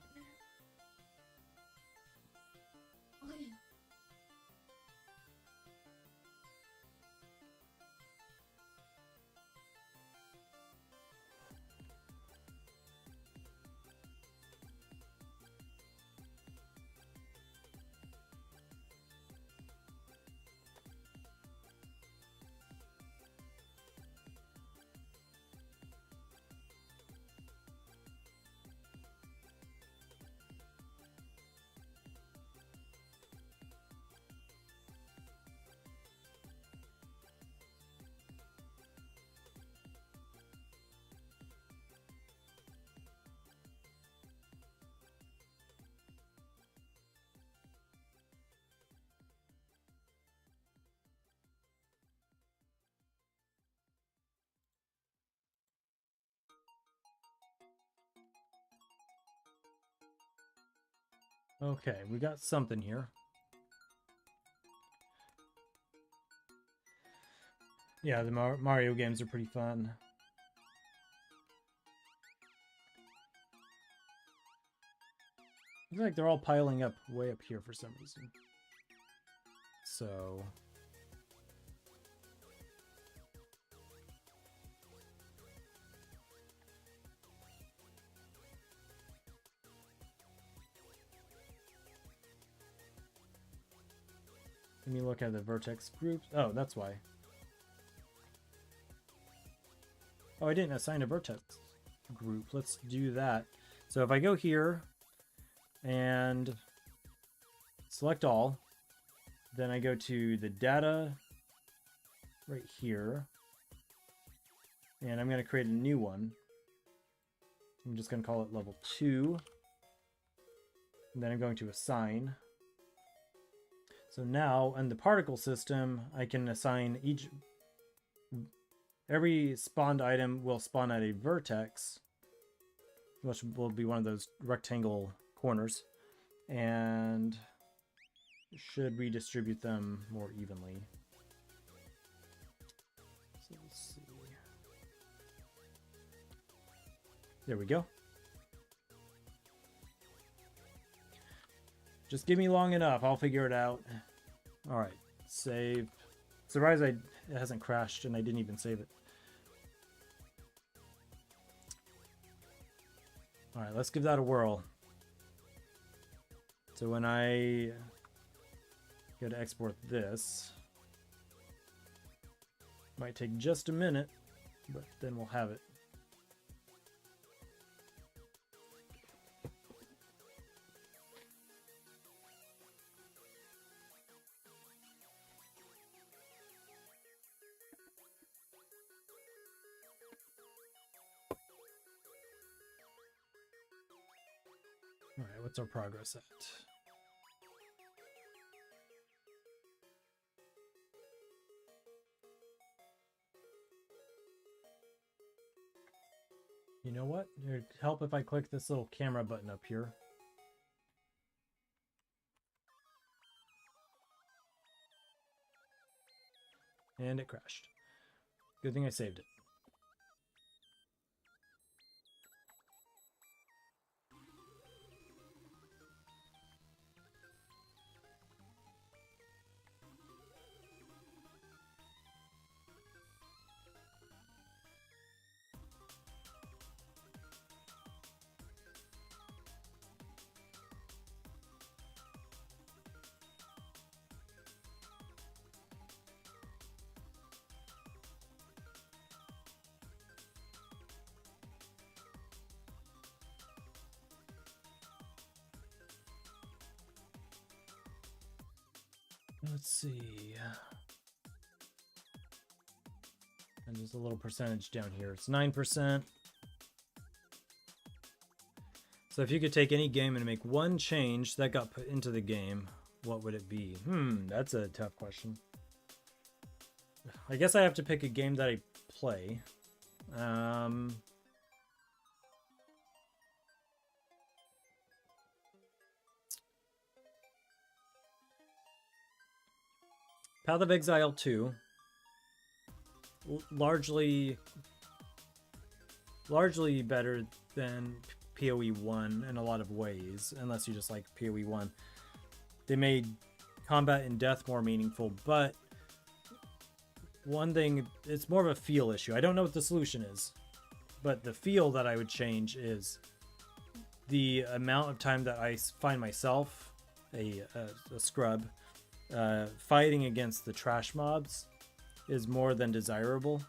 Oh, yeah. Okay, we got something here. Yeah, the Mario games are pretty fun. Looks like they're all piling up way up here for some reason. So... let me look at the vertex groups. Oh, that's why. Oh, I didn't assign a vertex group. Let's do that. So if I go here and select all, then I go to the data right here, and I'm going to create a new one. I'm just going to call it level 2. And then I'm going to assign. So now in the particle system, I can assign every spawned item will spawn at a vertex, which will be one of those rectangle corners, and should redistribute them more evenly. So let's see. There we go. Just give me long enough. I'll figure it out. All right. Save. Surprised it hasn't crashed and I didn't even save it. All right. Let's give that a whirl. So when I go to export this, might take just a minute, but then we'll have it. All right, what's our progress at? You know what? It'd help if I click this little camera button up here. And it crashed. Good thing I saved it. Let's see. And there's a little percentage down here. It's 9%. So if you could take any game and make one change that got put into the game, what would it be? That's a tough question. I guess I have to pick a game that I play. Path of Exile 2, largely better than PoE 1 in a lot of ways, unless you just like PoE 1. They made combat and death more meaningful, but one thing, it's more of a feel issue. I don't know what the solution is, but the feel that I would change is the amount of time that I find myself, a scrub, fighting against the trash mobs is more than desirable.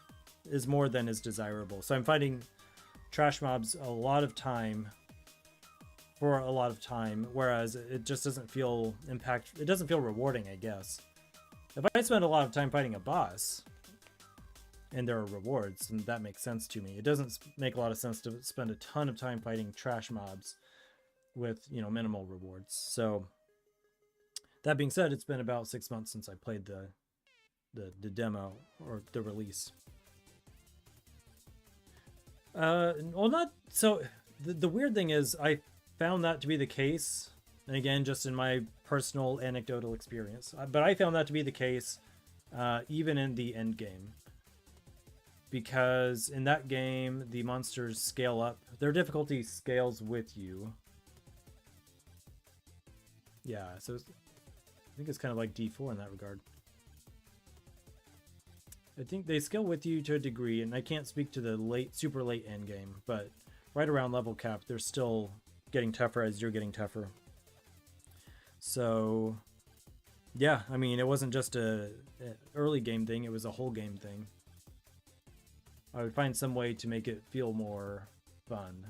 So I'm fighting trash mobs a lot of time, whereas it just doesn't feel it doesn't feel rewarding, I guess. If I spend a lot of time fighting a boss and there are rewards, then that makes sense to me. It doesn't make a lot of sense to spend a ton of time fighting trash mobs with, minimal rewards. So that being said, it's been about 6 months since I played the demo or the release. Well, not so. The weird thing is, I found that to be the case And again, just in my personal anecdotal experience. But I found that to be the case even in the end game. Because in that game, the monsters scale up. Their difficulty scales with you. Yeah, so I think it's kind of like D4 in that regard. I think they scale with you to a degree, and I can't speak to the super late end game, but right around level cap, they're still getting tougher as you're getting tougher. So, yeah, I mean, it wasn't just a early game thing, it was a whole game thing. I would find some way to make it feel more fun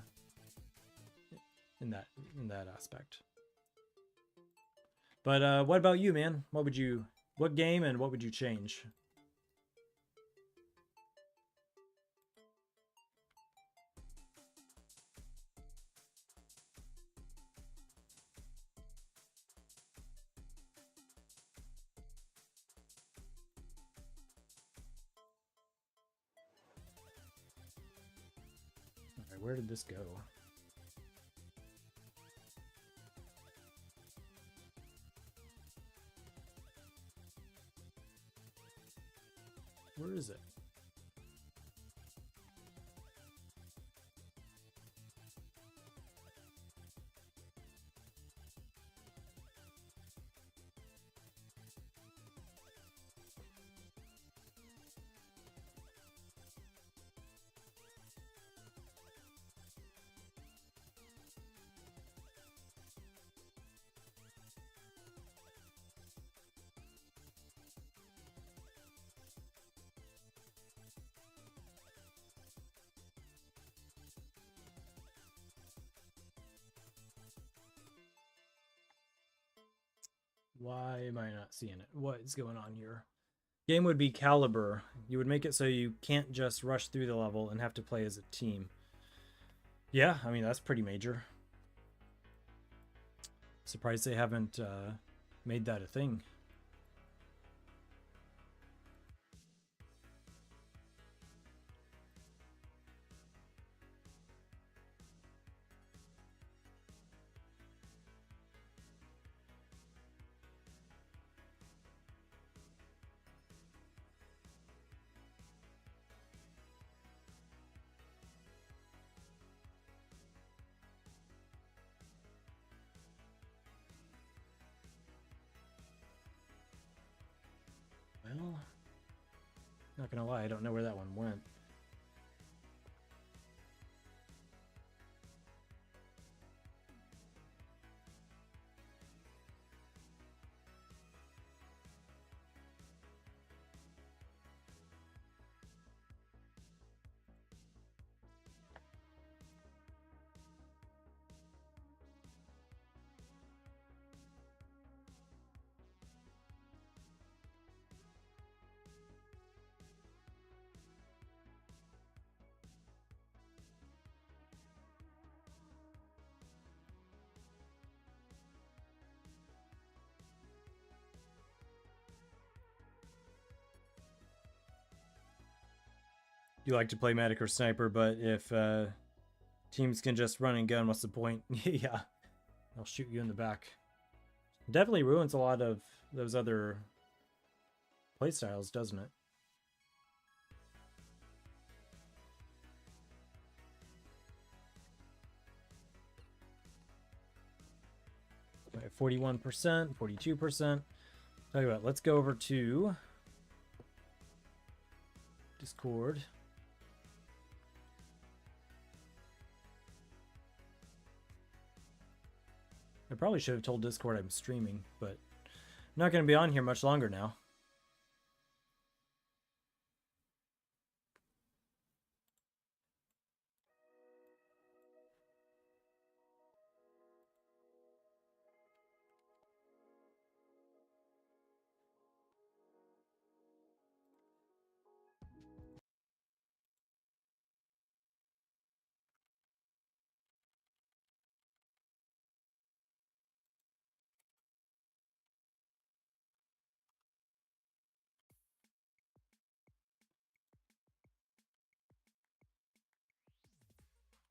in that aspect. But what about you, man? What game and what would you change? Alright, where did this go? Where is it? Why am I not seeing it? What is going on here? Game would be Caliber. You would make it so you can't just rush through the level and have to play as a team. Yeah, I mean, that's pretty major. Surprised they haven't made that a thing. Well, not gonna lie, I don't know where that one went. You like to play medic or sniper, but if teams can just run and gun, what's the point? Yeah, I'll shoot you in the back. Definitely ruins a lot of those other playstyles, doesn't it? 41%, 42%. Tell you what, let's go over to Discord. I probably should have told Discord I'm streaming, but I'm not going to be on here much longer now.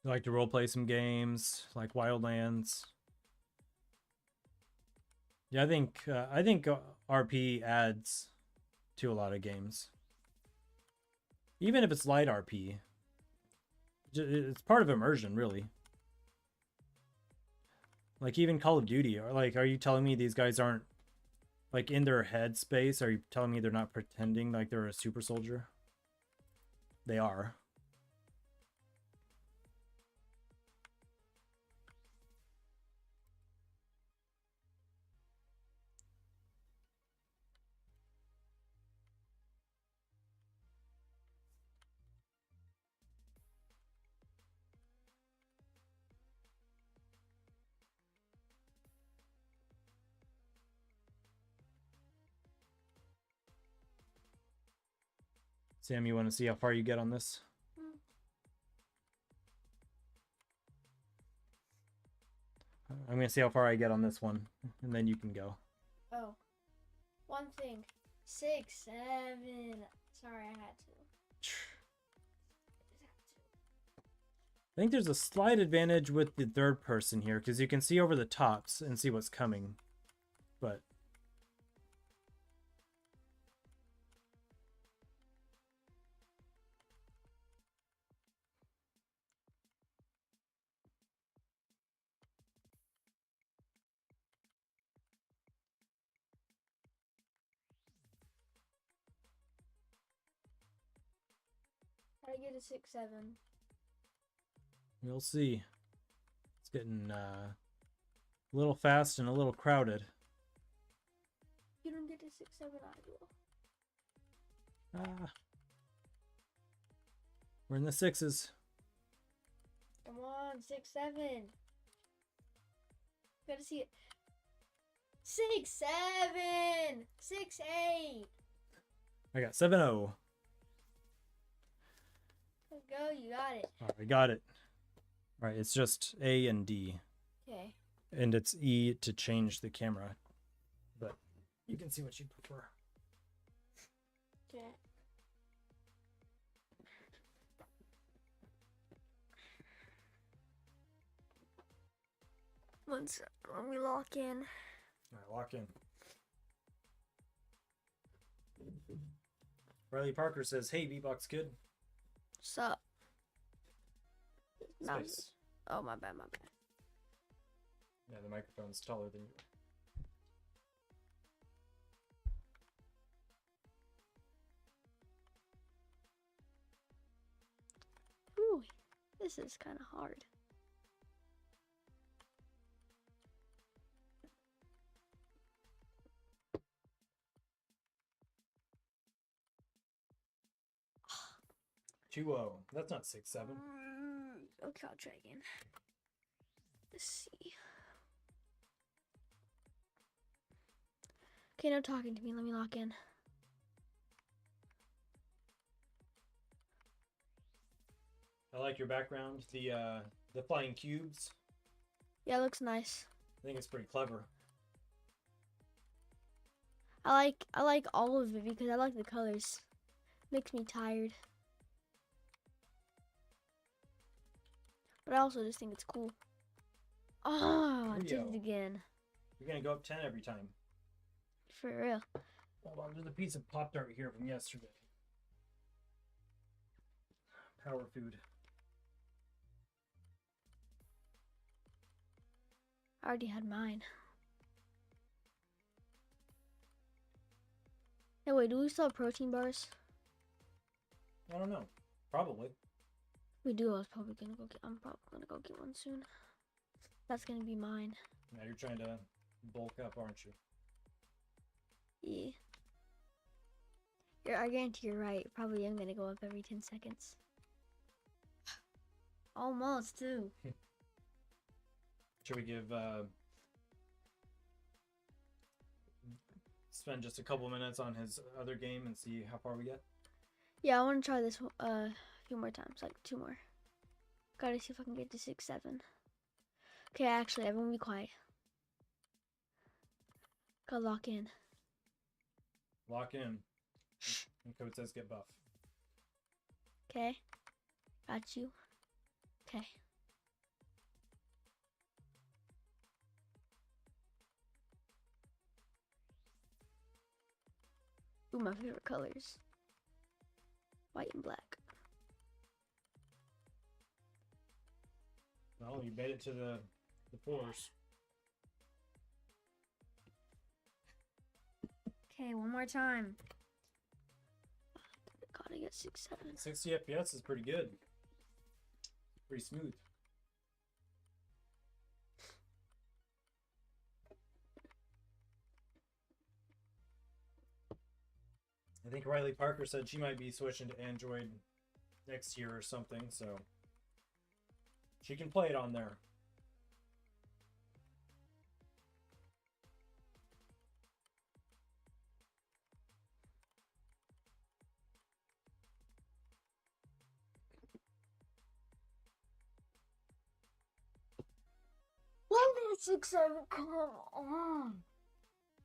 I like to roleplay some games like Wildlands. Yeah, I think RP adds to a lot of games. Even if it's light RP, it's part of immersion, really. Like even Call of Duty, or like, are you telling me these guys aren't like in their head space? Are you telling me they're not pretending like they're a super soldier? They are. Sam, you want to see how far you get on this? Hmm. I'm gonna see how far I get on this one, and then you can go. Oh, one thing. 6, 7. Sorry, I had to. I think there's a slight advantage with the third person here, because you can see over the tops and see what's coming. But How to get a 6, 7? we'll see. It's getting a little fast and a little crowded. You don't get a 6, 7, I will. We're in the sixes. Come on, 6, 7. Gotta see it. 6, 7. 6, 8. I got 7-0. Let's go, you got it. All right, I got it. All right, it's just A and D. Okay. And it's E to change the camera. But you can see what you prefer. Okay. One sec, let me lock in. All right, lock in. Riley Parker says, "Hey, V-Box Kid." Sup? No. Space. Oh, my bad, my bad. Yeah, the microphone's taller than you. Ooh, this is kind of hard. Two-0. That's not 6-7. Okay, I'll try again. Let's see. Okay, no talking to me. Let me lock in. I like your background. The flying cubes. Yeah, it looks nice. I think it's pretty clever. I like all of it because I like the colors. Makes me tired. But I also just think it's cool. Oh, I did it again. You're gonna go up 10 every time. For real. Hold on, there's a piece of Pop-Tart here from yesterday. Power food. I already had mine. Hey, wait, do we still have protein bars? I don't know. Probably. We do. I'm probably gonna go get one soon. That's gonna be mine. Now you're trying to bulk up, aren't you? Yeah. I guarantee you're right. Probably am gonna go up every 10 seconds. Almost, too. Should we give spend just a couple minutes on his other game and see how far we get? Yeah, I want to try this a few more times, like 2 more. Gotta see if I can get to 6, 7. Okay, actually, everyone be quiet. Gotta lock in. Lock in. And code says get buff. Okay. Got you. Okay. Ooh, my favorite colors. White and black. Well, you made it to the fours. Okay, one more time. Gotta get 6, 7. 60 FPS is pretty good. Pretty smooth. I think Riley Parker said she might be switching to Android next year or something, so she can play it on there. Why did 6, 7? Come on.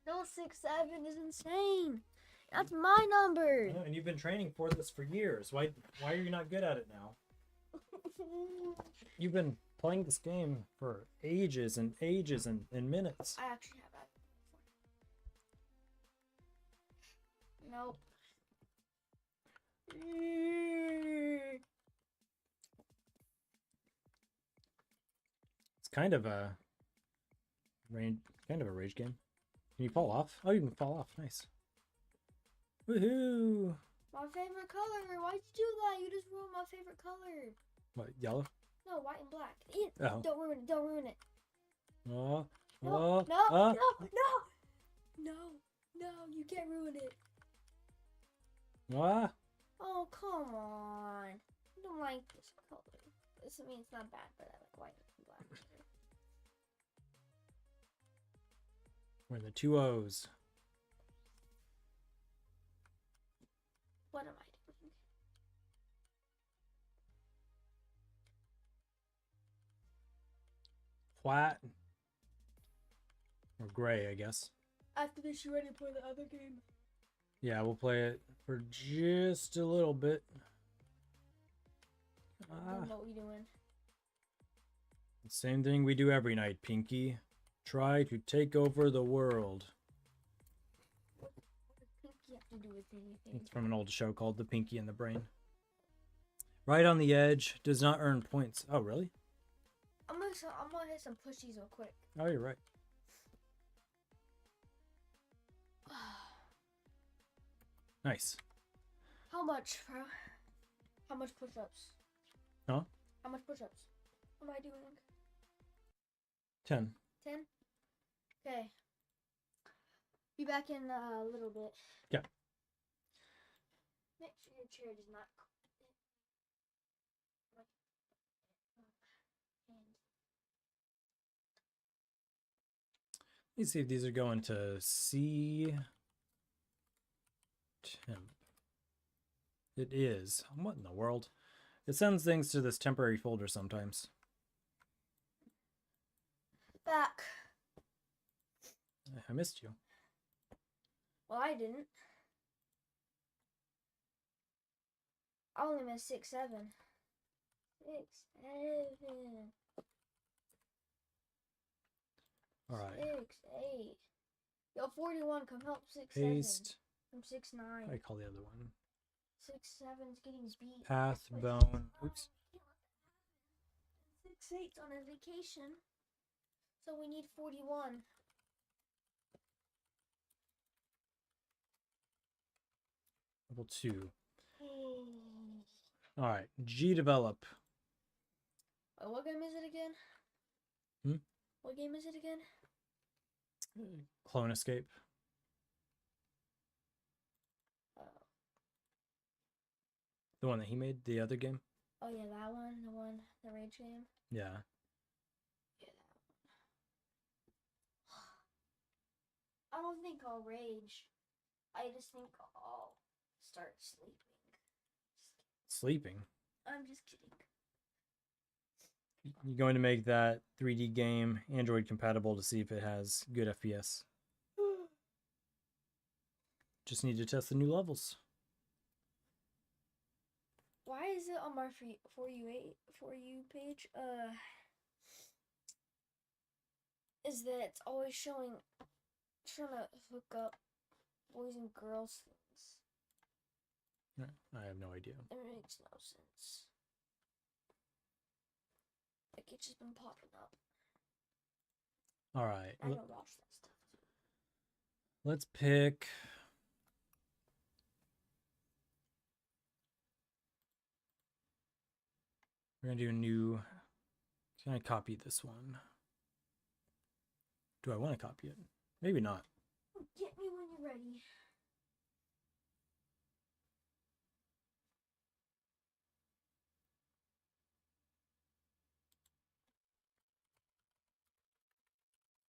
No, 6, 7 is insane. That's my number. Yeah, and you've been training for this for years. Why are you not good at it now? You've been playing this game for ages and ages and minutes. I actually have that. Nope. It's kind of a rage game. Can you fall off? Oh, you can fall off. Nice. Woohoo! My favorite color. Why'd you do that? You just ruined my favorite color. What, yellow? No, white and black. Oh. Don't ruin it. Don't ruin it. Oh, No, oh, no, oh. no. You can't ruin it. Ah. Oh, come on. I don't like this color. This, I mean, it's not bad, but I like white and black better. We're in the 2 O's. What am I doing? White. Or gray, I guess. After this, you ready to play the other game? Yeah, we'll play it for just a little bit. Don't know what you're doing. Same thing we do every night, Pinky. Try to take over the world. What does Pinky have to do with anything? It's from an old show called The Pinky and the Brain. Right on the edge does not earn points. Oh, really? I'm gonna hit some pushies real quick. Oh, you're right. Nice. How much, bro? How much push-ups? Huh? How much push-ups? What am I doing? 10. 10? Okay. Be back in a little bit. Yeah. Make sure your chair does not. Let's see if these are going to C temp. It is. What in the world? It sends things to this temporary folder sometimes. Back. I missed you. Well, I didn't. I only missed 6, 7. 6, 7. All right. 6, 8. Yo, 41 come help 6, Paste. 7. From 6, 9. I call the other one. 6, 7's getting beat. Path, Wait. bone. Oops. 6, 8's on a vacation. So we need 41. Level 2. All right. G develop. What game is it again? Hmm? What game is it again? Clone Escape. The one that he made, the other game? Oh yeah, that one, the Rage game. Yeah. Yeah, that one. I don't think I'll rage. I just think I'll start sleeping. Sleeping. I'm just kidding. You're going to make that 3D game Android compatible to see if it has good FPS. Just need to test the new levels. Why is it on my for you page? Is that it's always trying to hook up boys and girls things. I have no idea. It makes no sense. Like, it's just been popping up. All right. I don't watch that stuff. Let's pick. We're going to do a new. Can I copy this one? Do I want to copy it? Maybe not. Get me when you're ready.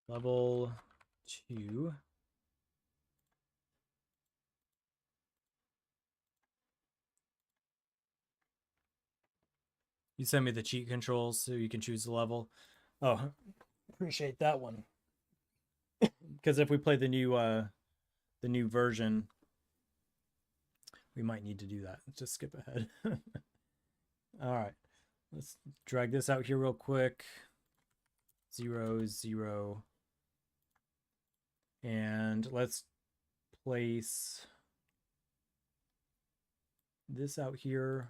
Level 2. You send me the cheat controls so you can choose the level. Oh, appreciate that one. Because if we play the new version, we might need to do that. Just skip ahead. All right, let's drag this out here real quick. 0, 0. And let's place this out here.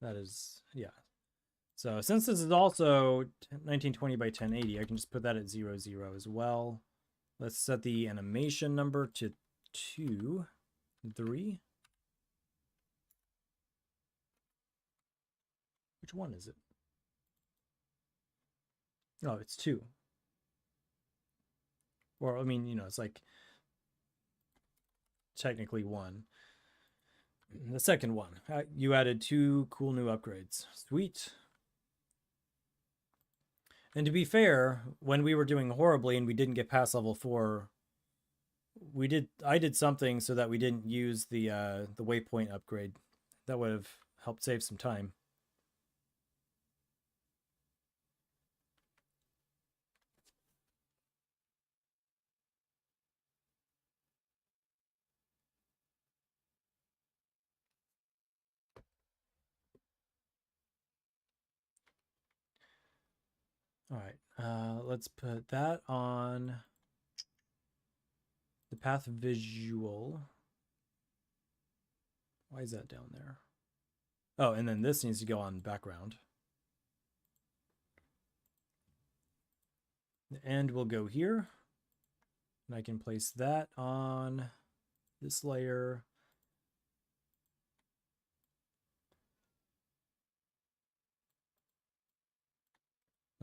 That is, yeah. So since this is also 1920 by 1080, I can just put that at 0, 0 as well. Let's set the animation number to 2, 3. Which one is it? Oh, it's 2. Or, I mean, you know, it's like technically 1. The second one, you added 2 cool new upgrades. Sweet. And to be fair, when we were doing horribly and we didn't get past level 4, I did something so that we didn't use the waypoint upgrade. That would have helped save some time. All right, let's put that on the path visual. Why is that down there? Oh, and then this needs to go on background. The end will go here. And I can place that on this layer.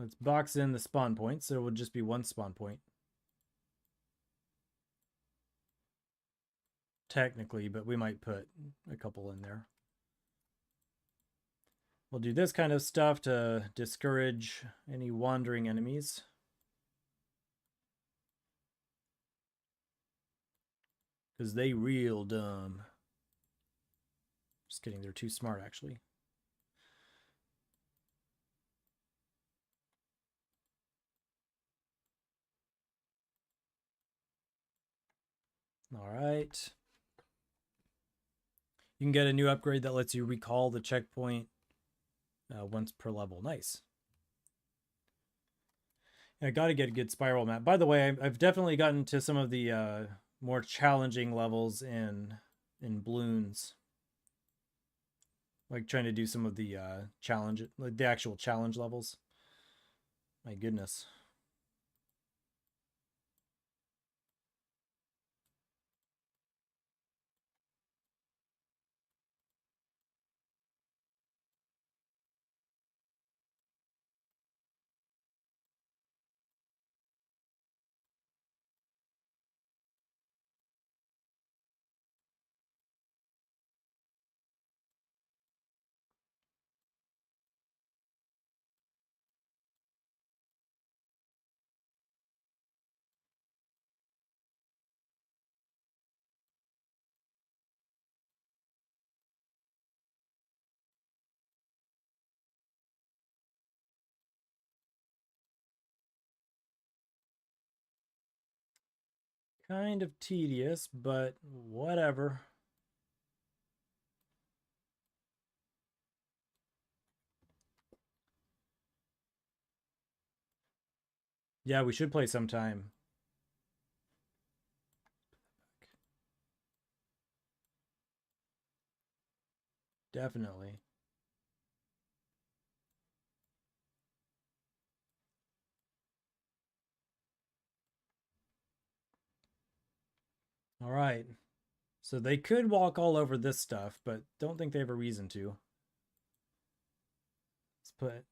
Let's box in the spawn point, so it will just be one spawn point. Technically, but we might put a couple in there. We'll do this kind of stuff to discourage any wandering enemies. Because they real dumb. Just kidding, they're too smart, actually. All right. You can get a new upgrade that lets you recall the checkpoint once per level. Nice. I got to get a good spiral map. By the way, I've definitely gotten to some of the more challenging levels in Bloons. Like trying to do some of the challenge, like the actual challenge levels. My goodness. Kind of tedious, but whatever. Yeah, we should play sometime. definitely. All right. So they could walk all over this stuff, but don't think they have a reason to. Let's put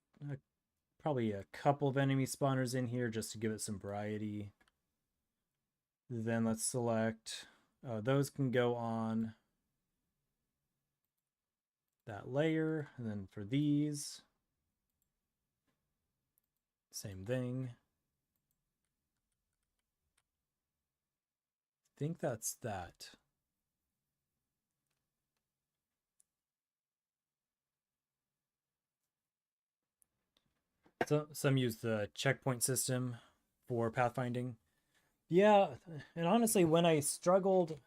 probably a couple of enemy spawners in here just to give it some variety. Then let's select, those can go on that layer. And then for these, same thing. I think that's that. So some use the checkpoint system for pathfinding. Yeah, and honestly, when I struggled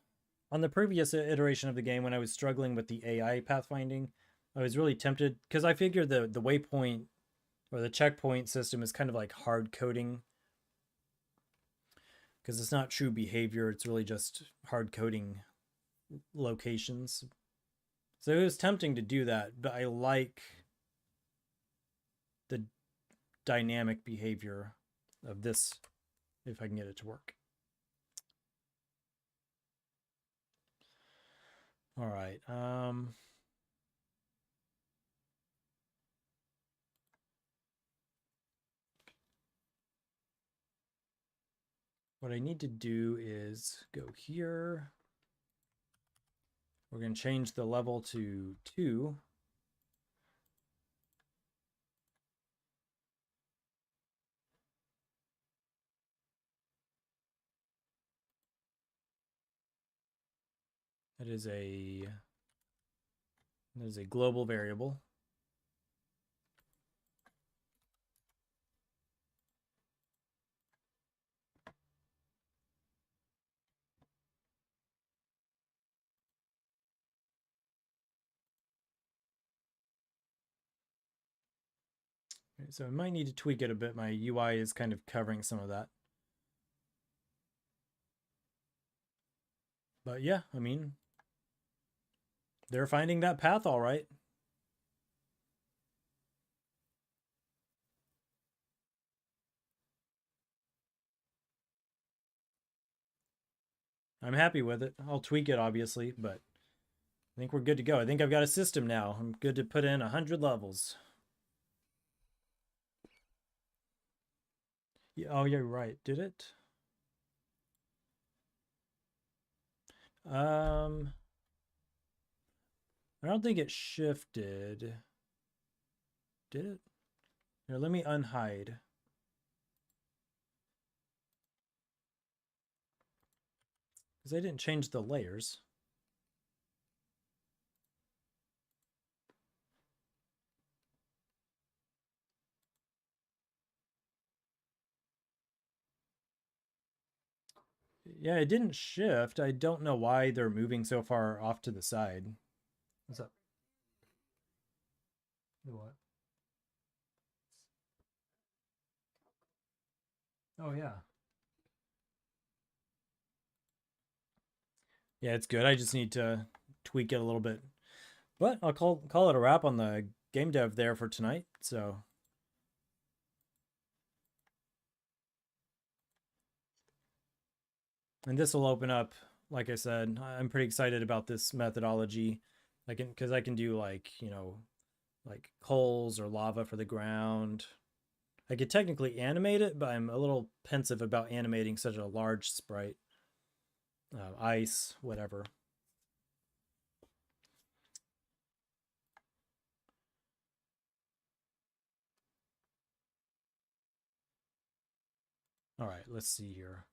on the previous iteration of the game, when I was struggling with the AI pathfinding, I was really tempted because I figured the waypoint or the checkpoint system is kind of like hard coding, because it's not true behavior, it's really just hard coding locations. So it was tempting to do that, but I like the dynamic behavior of this if I can get it to work. All right. What I need to do is go here. We're going to change the level to 2. That is a global variable. So I might need to tweak it a bit. My UI is kind of covering some of that. But yeah, I mean, they're finding that path all right. I'm happy with it. I'll tweak it, obviously, but I think we're good to go. I think I've got a system now. I'm good to put in 100 levels. Yeah, oh, you're right. Did it? I don't think it shifted. Did it? Here, let me unhide. Because I didn't change the layers. Yeah, it didn't shift. I don't know why they're moving so far off to the side. What's up? What? Oh, yeah. Yeah, it's good. I just need to tweak it a little bit. But I'll call it a wrap on the game dev there for tonight. So and this will open up, like I said, I'm pretty excited about this methodology. Because I can do like, like coals or lava for the ground. I could technically animate it, but I'm a little pensive about animating such a large sprite. Ice, whatever. All right, let's see here.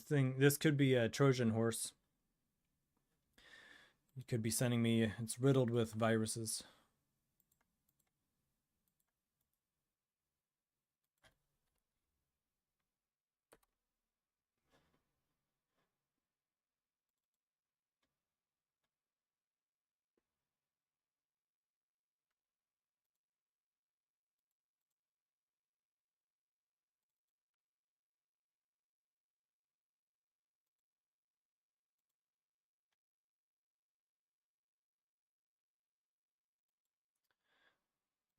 This could be a Trojan horse. You could be sending me, it's riddled with viruses.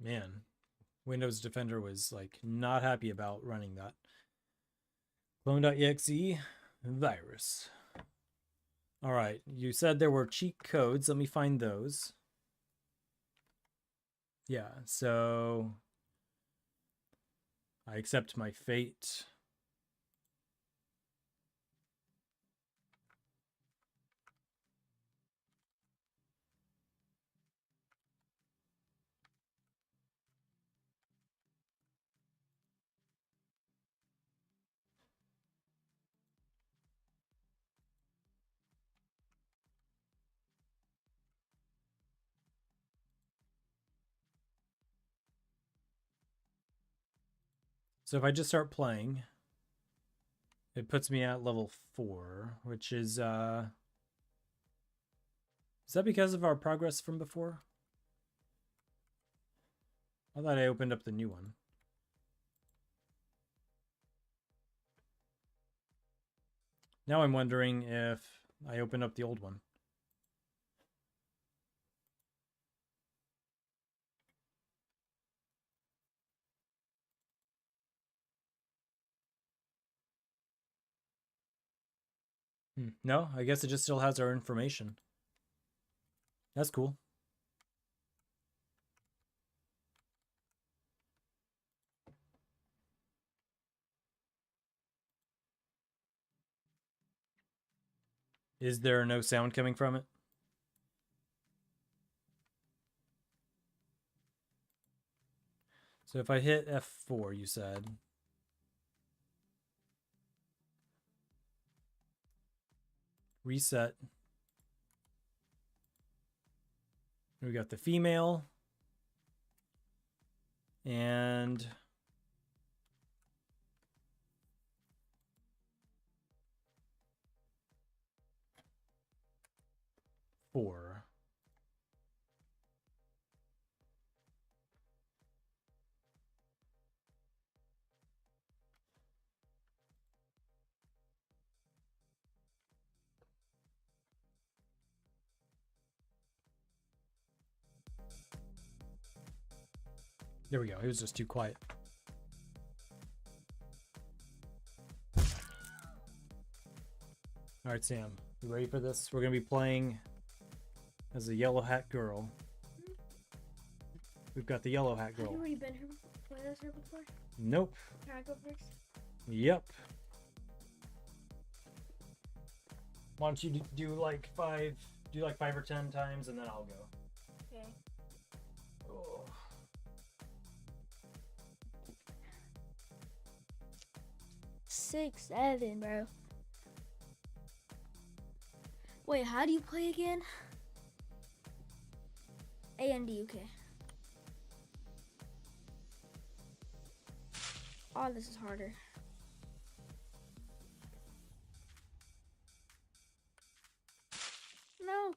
Man, Windows Defender was like not happy about running that. Clone.exe virus. All right, you said there were cheat codes. Let me find those. Yeah, so I accept my fate. So if I just start playing, it puts me at level 4, which is that because of our progress from before? I thought I opened up the new one. Now I'm wondering if I open up the old one. No, I guess it just still has our information. That's cool. Is there no sound coming from it? So if I hit F4, you said. Reset. We got the female. And four. There we go. It was just too quiet. All right, Sam, you ready for this? We're going to be playing as a yellow hat girl. We've got the yellow hat Have girl. you already been here before? Nope. Can I go first? Yep. Why don't you do like 5 or 10 times and then I'll go. Okay. Oh. 6, 7, bro. Wait, how do you play again? A and D, okay. Oh, this is harder. No.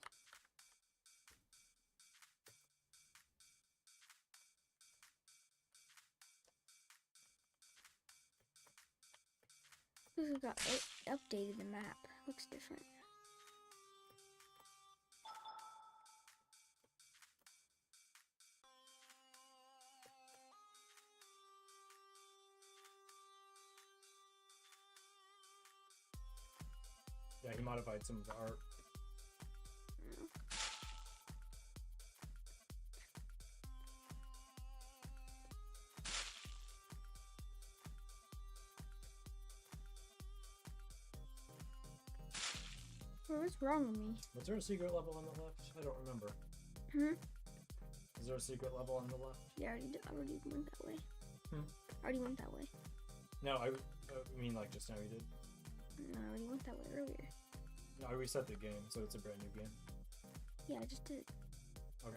This has got updated the map. Looks different. Yeah, he modified some of the art. What's wrong with me? Was there a secret level on the left? I don't remember. Is there a secret level on the left? Yeah, I already went that way. Already went that way. No, I mean like just now you did. No, I already went that way earlier. No, I reset the game, so it's a brand new game. Yeah, I just did. Okay.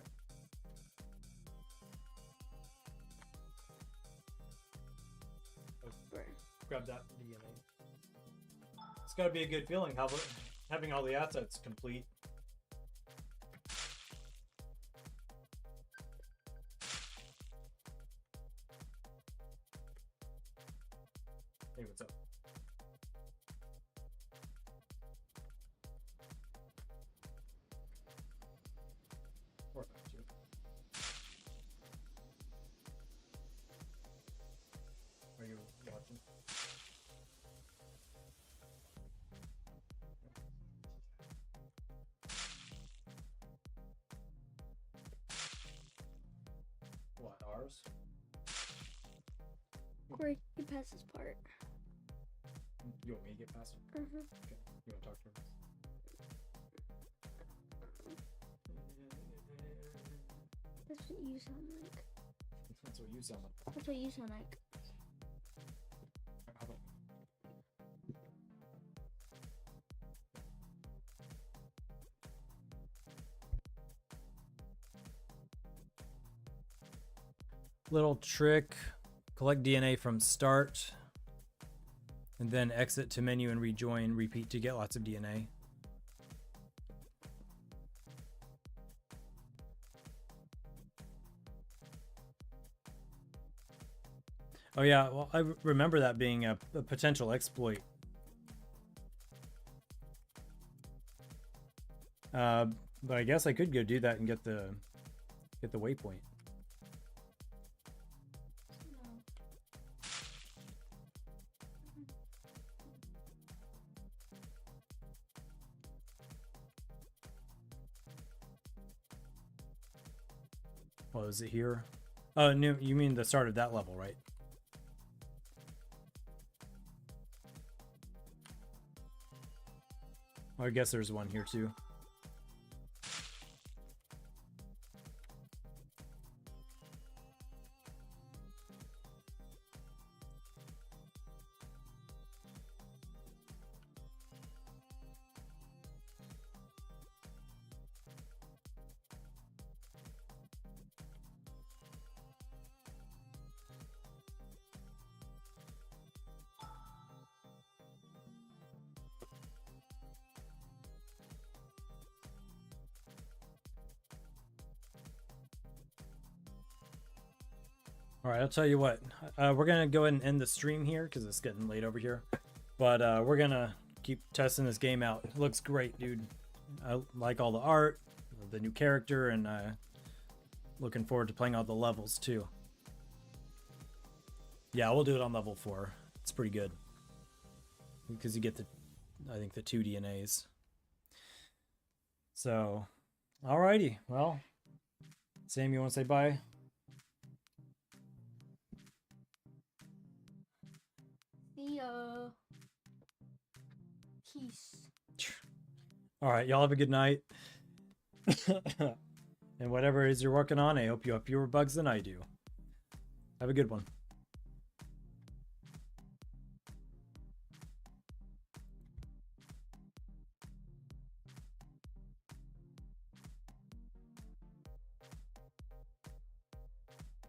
Grab that DNA. It's got to be a good feeling having all the assets complete. Hey, what's up? ours? Corey, get past this part. You want me to get past it? Mm-hmm. Okay. You want to talk to her? That's what you sound like. That's what you sound like. That's what you sound like. How about... Little trick. Collect DNA from start. And then exit to menu and rejoin. Repeat to get lots of DNA. Oh yeah, well I remember that being a potential exploit. But I guess I could go do that and get the waypoint. Oh, is it here? Oh, no, you mean the start of that level, right? Oh, I guess there's one here too. All right, I'll tell you what. We're gonna go ahead and end the stream here because it's getting late over here. But we're gonna keep testing this game out. It looks great, dude. I like all the art, the new character, and looking forward to playing all the levels too. Yeah, we'll do it on level 4. It's pretty good because you get the, I think, the 2 DNAs. So, alrighty. Well, Sam, you want to say bye? See ya. Peace. All right, y'all have a good night. And whatever it is you're working on, I hope you have fewer bugs than I do. Have a good one.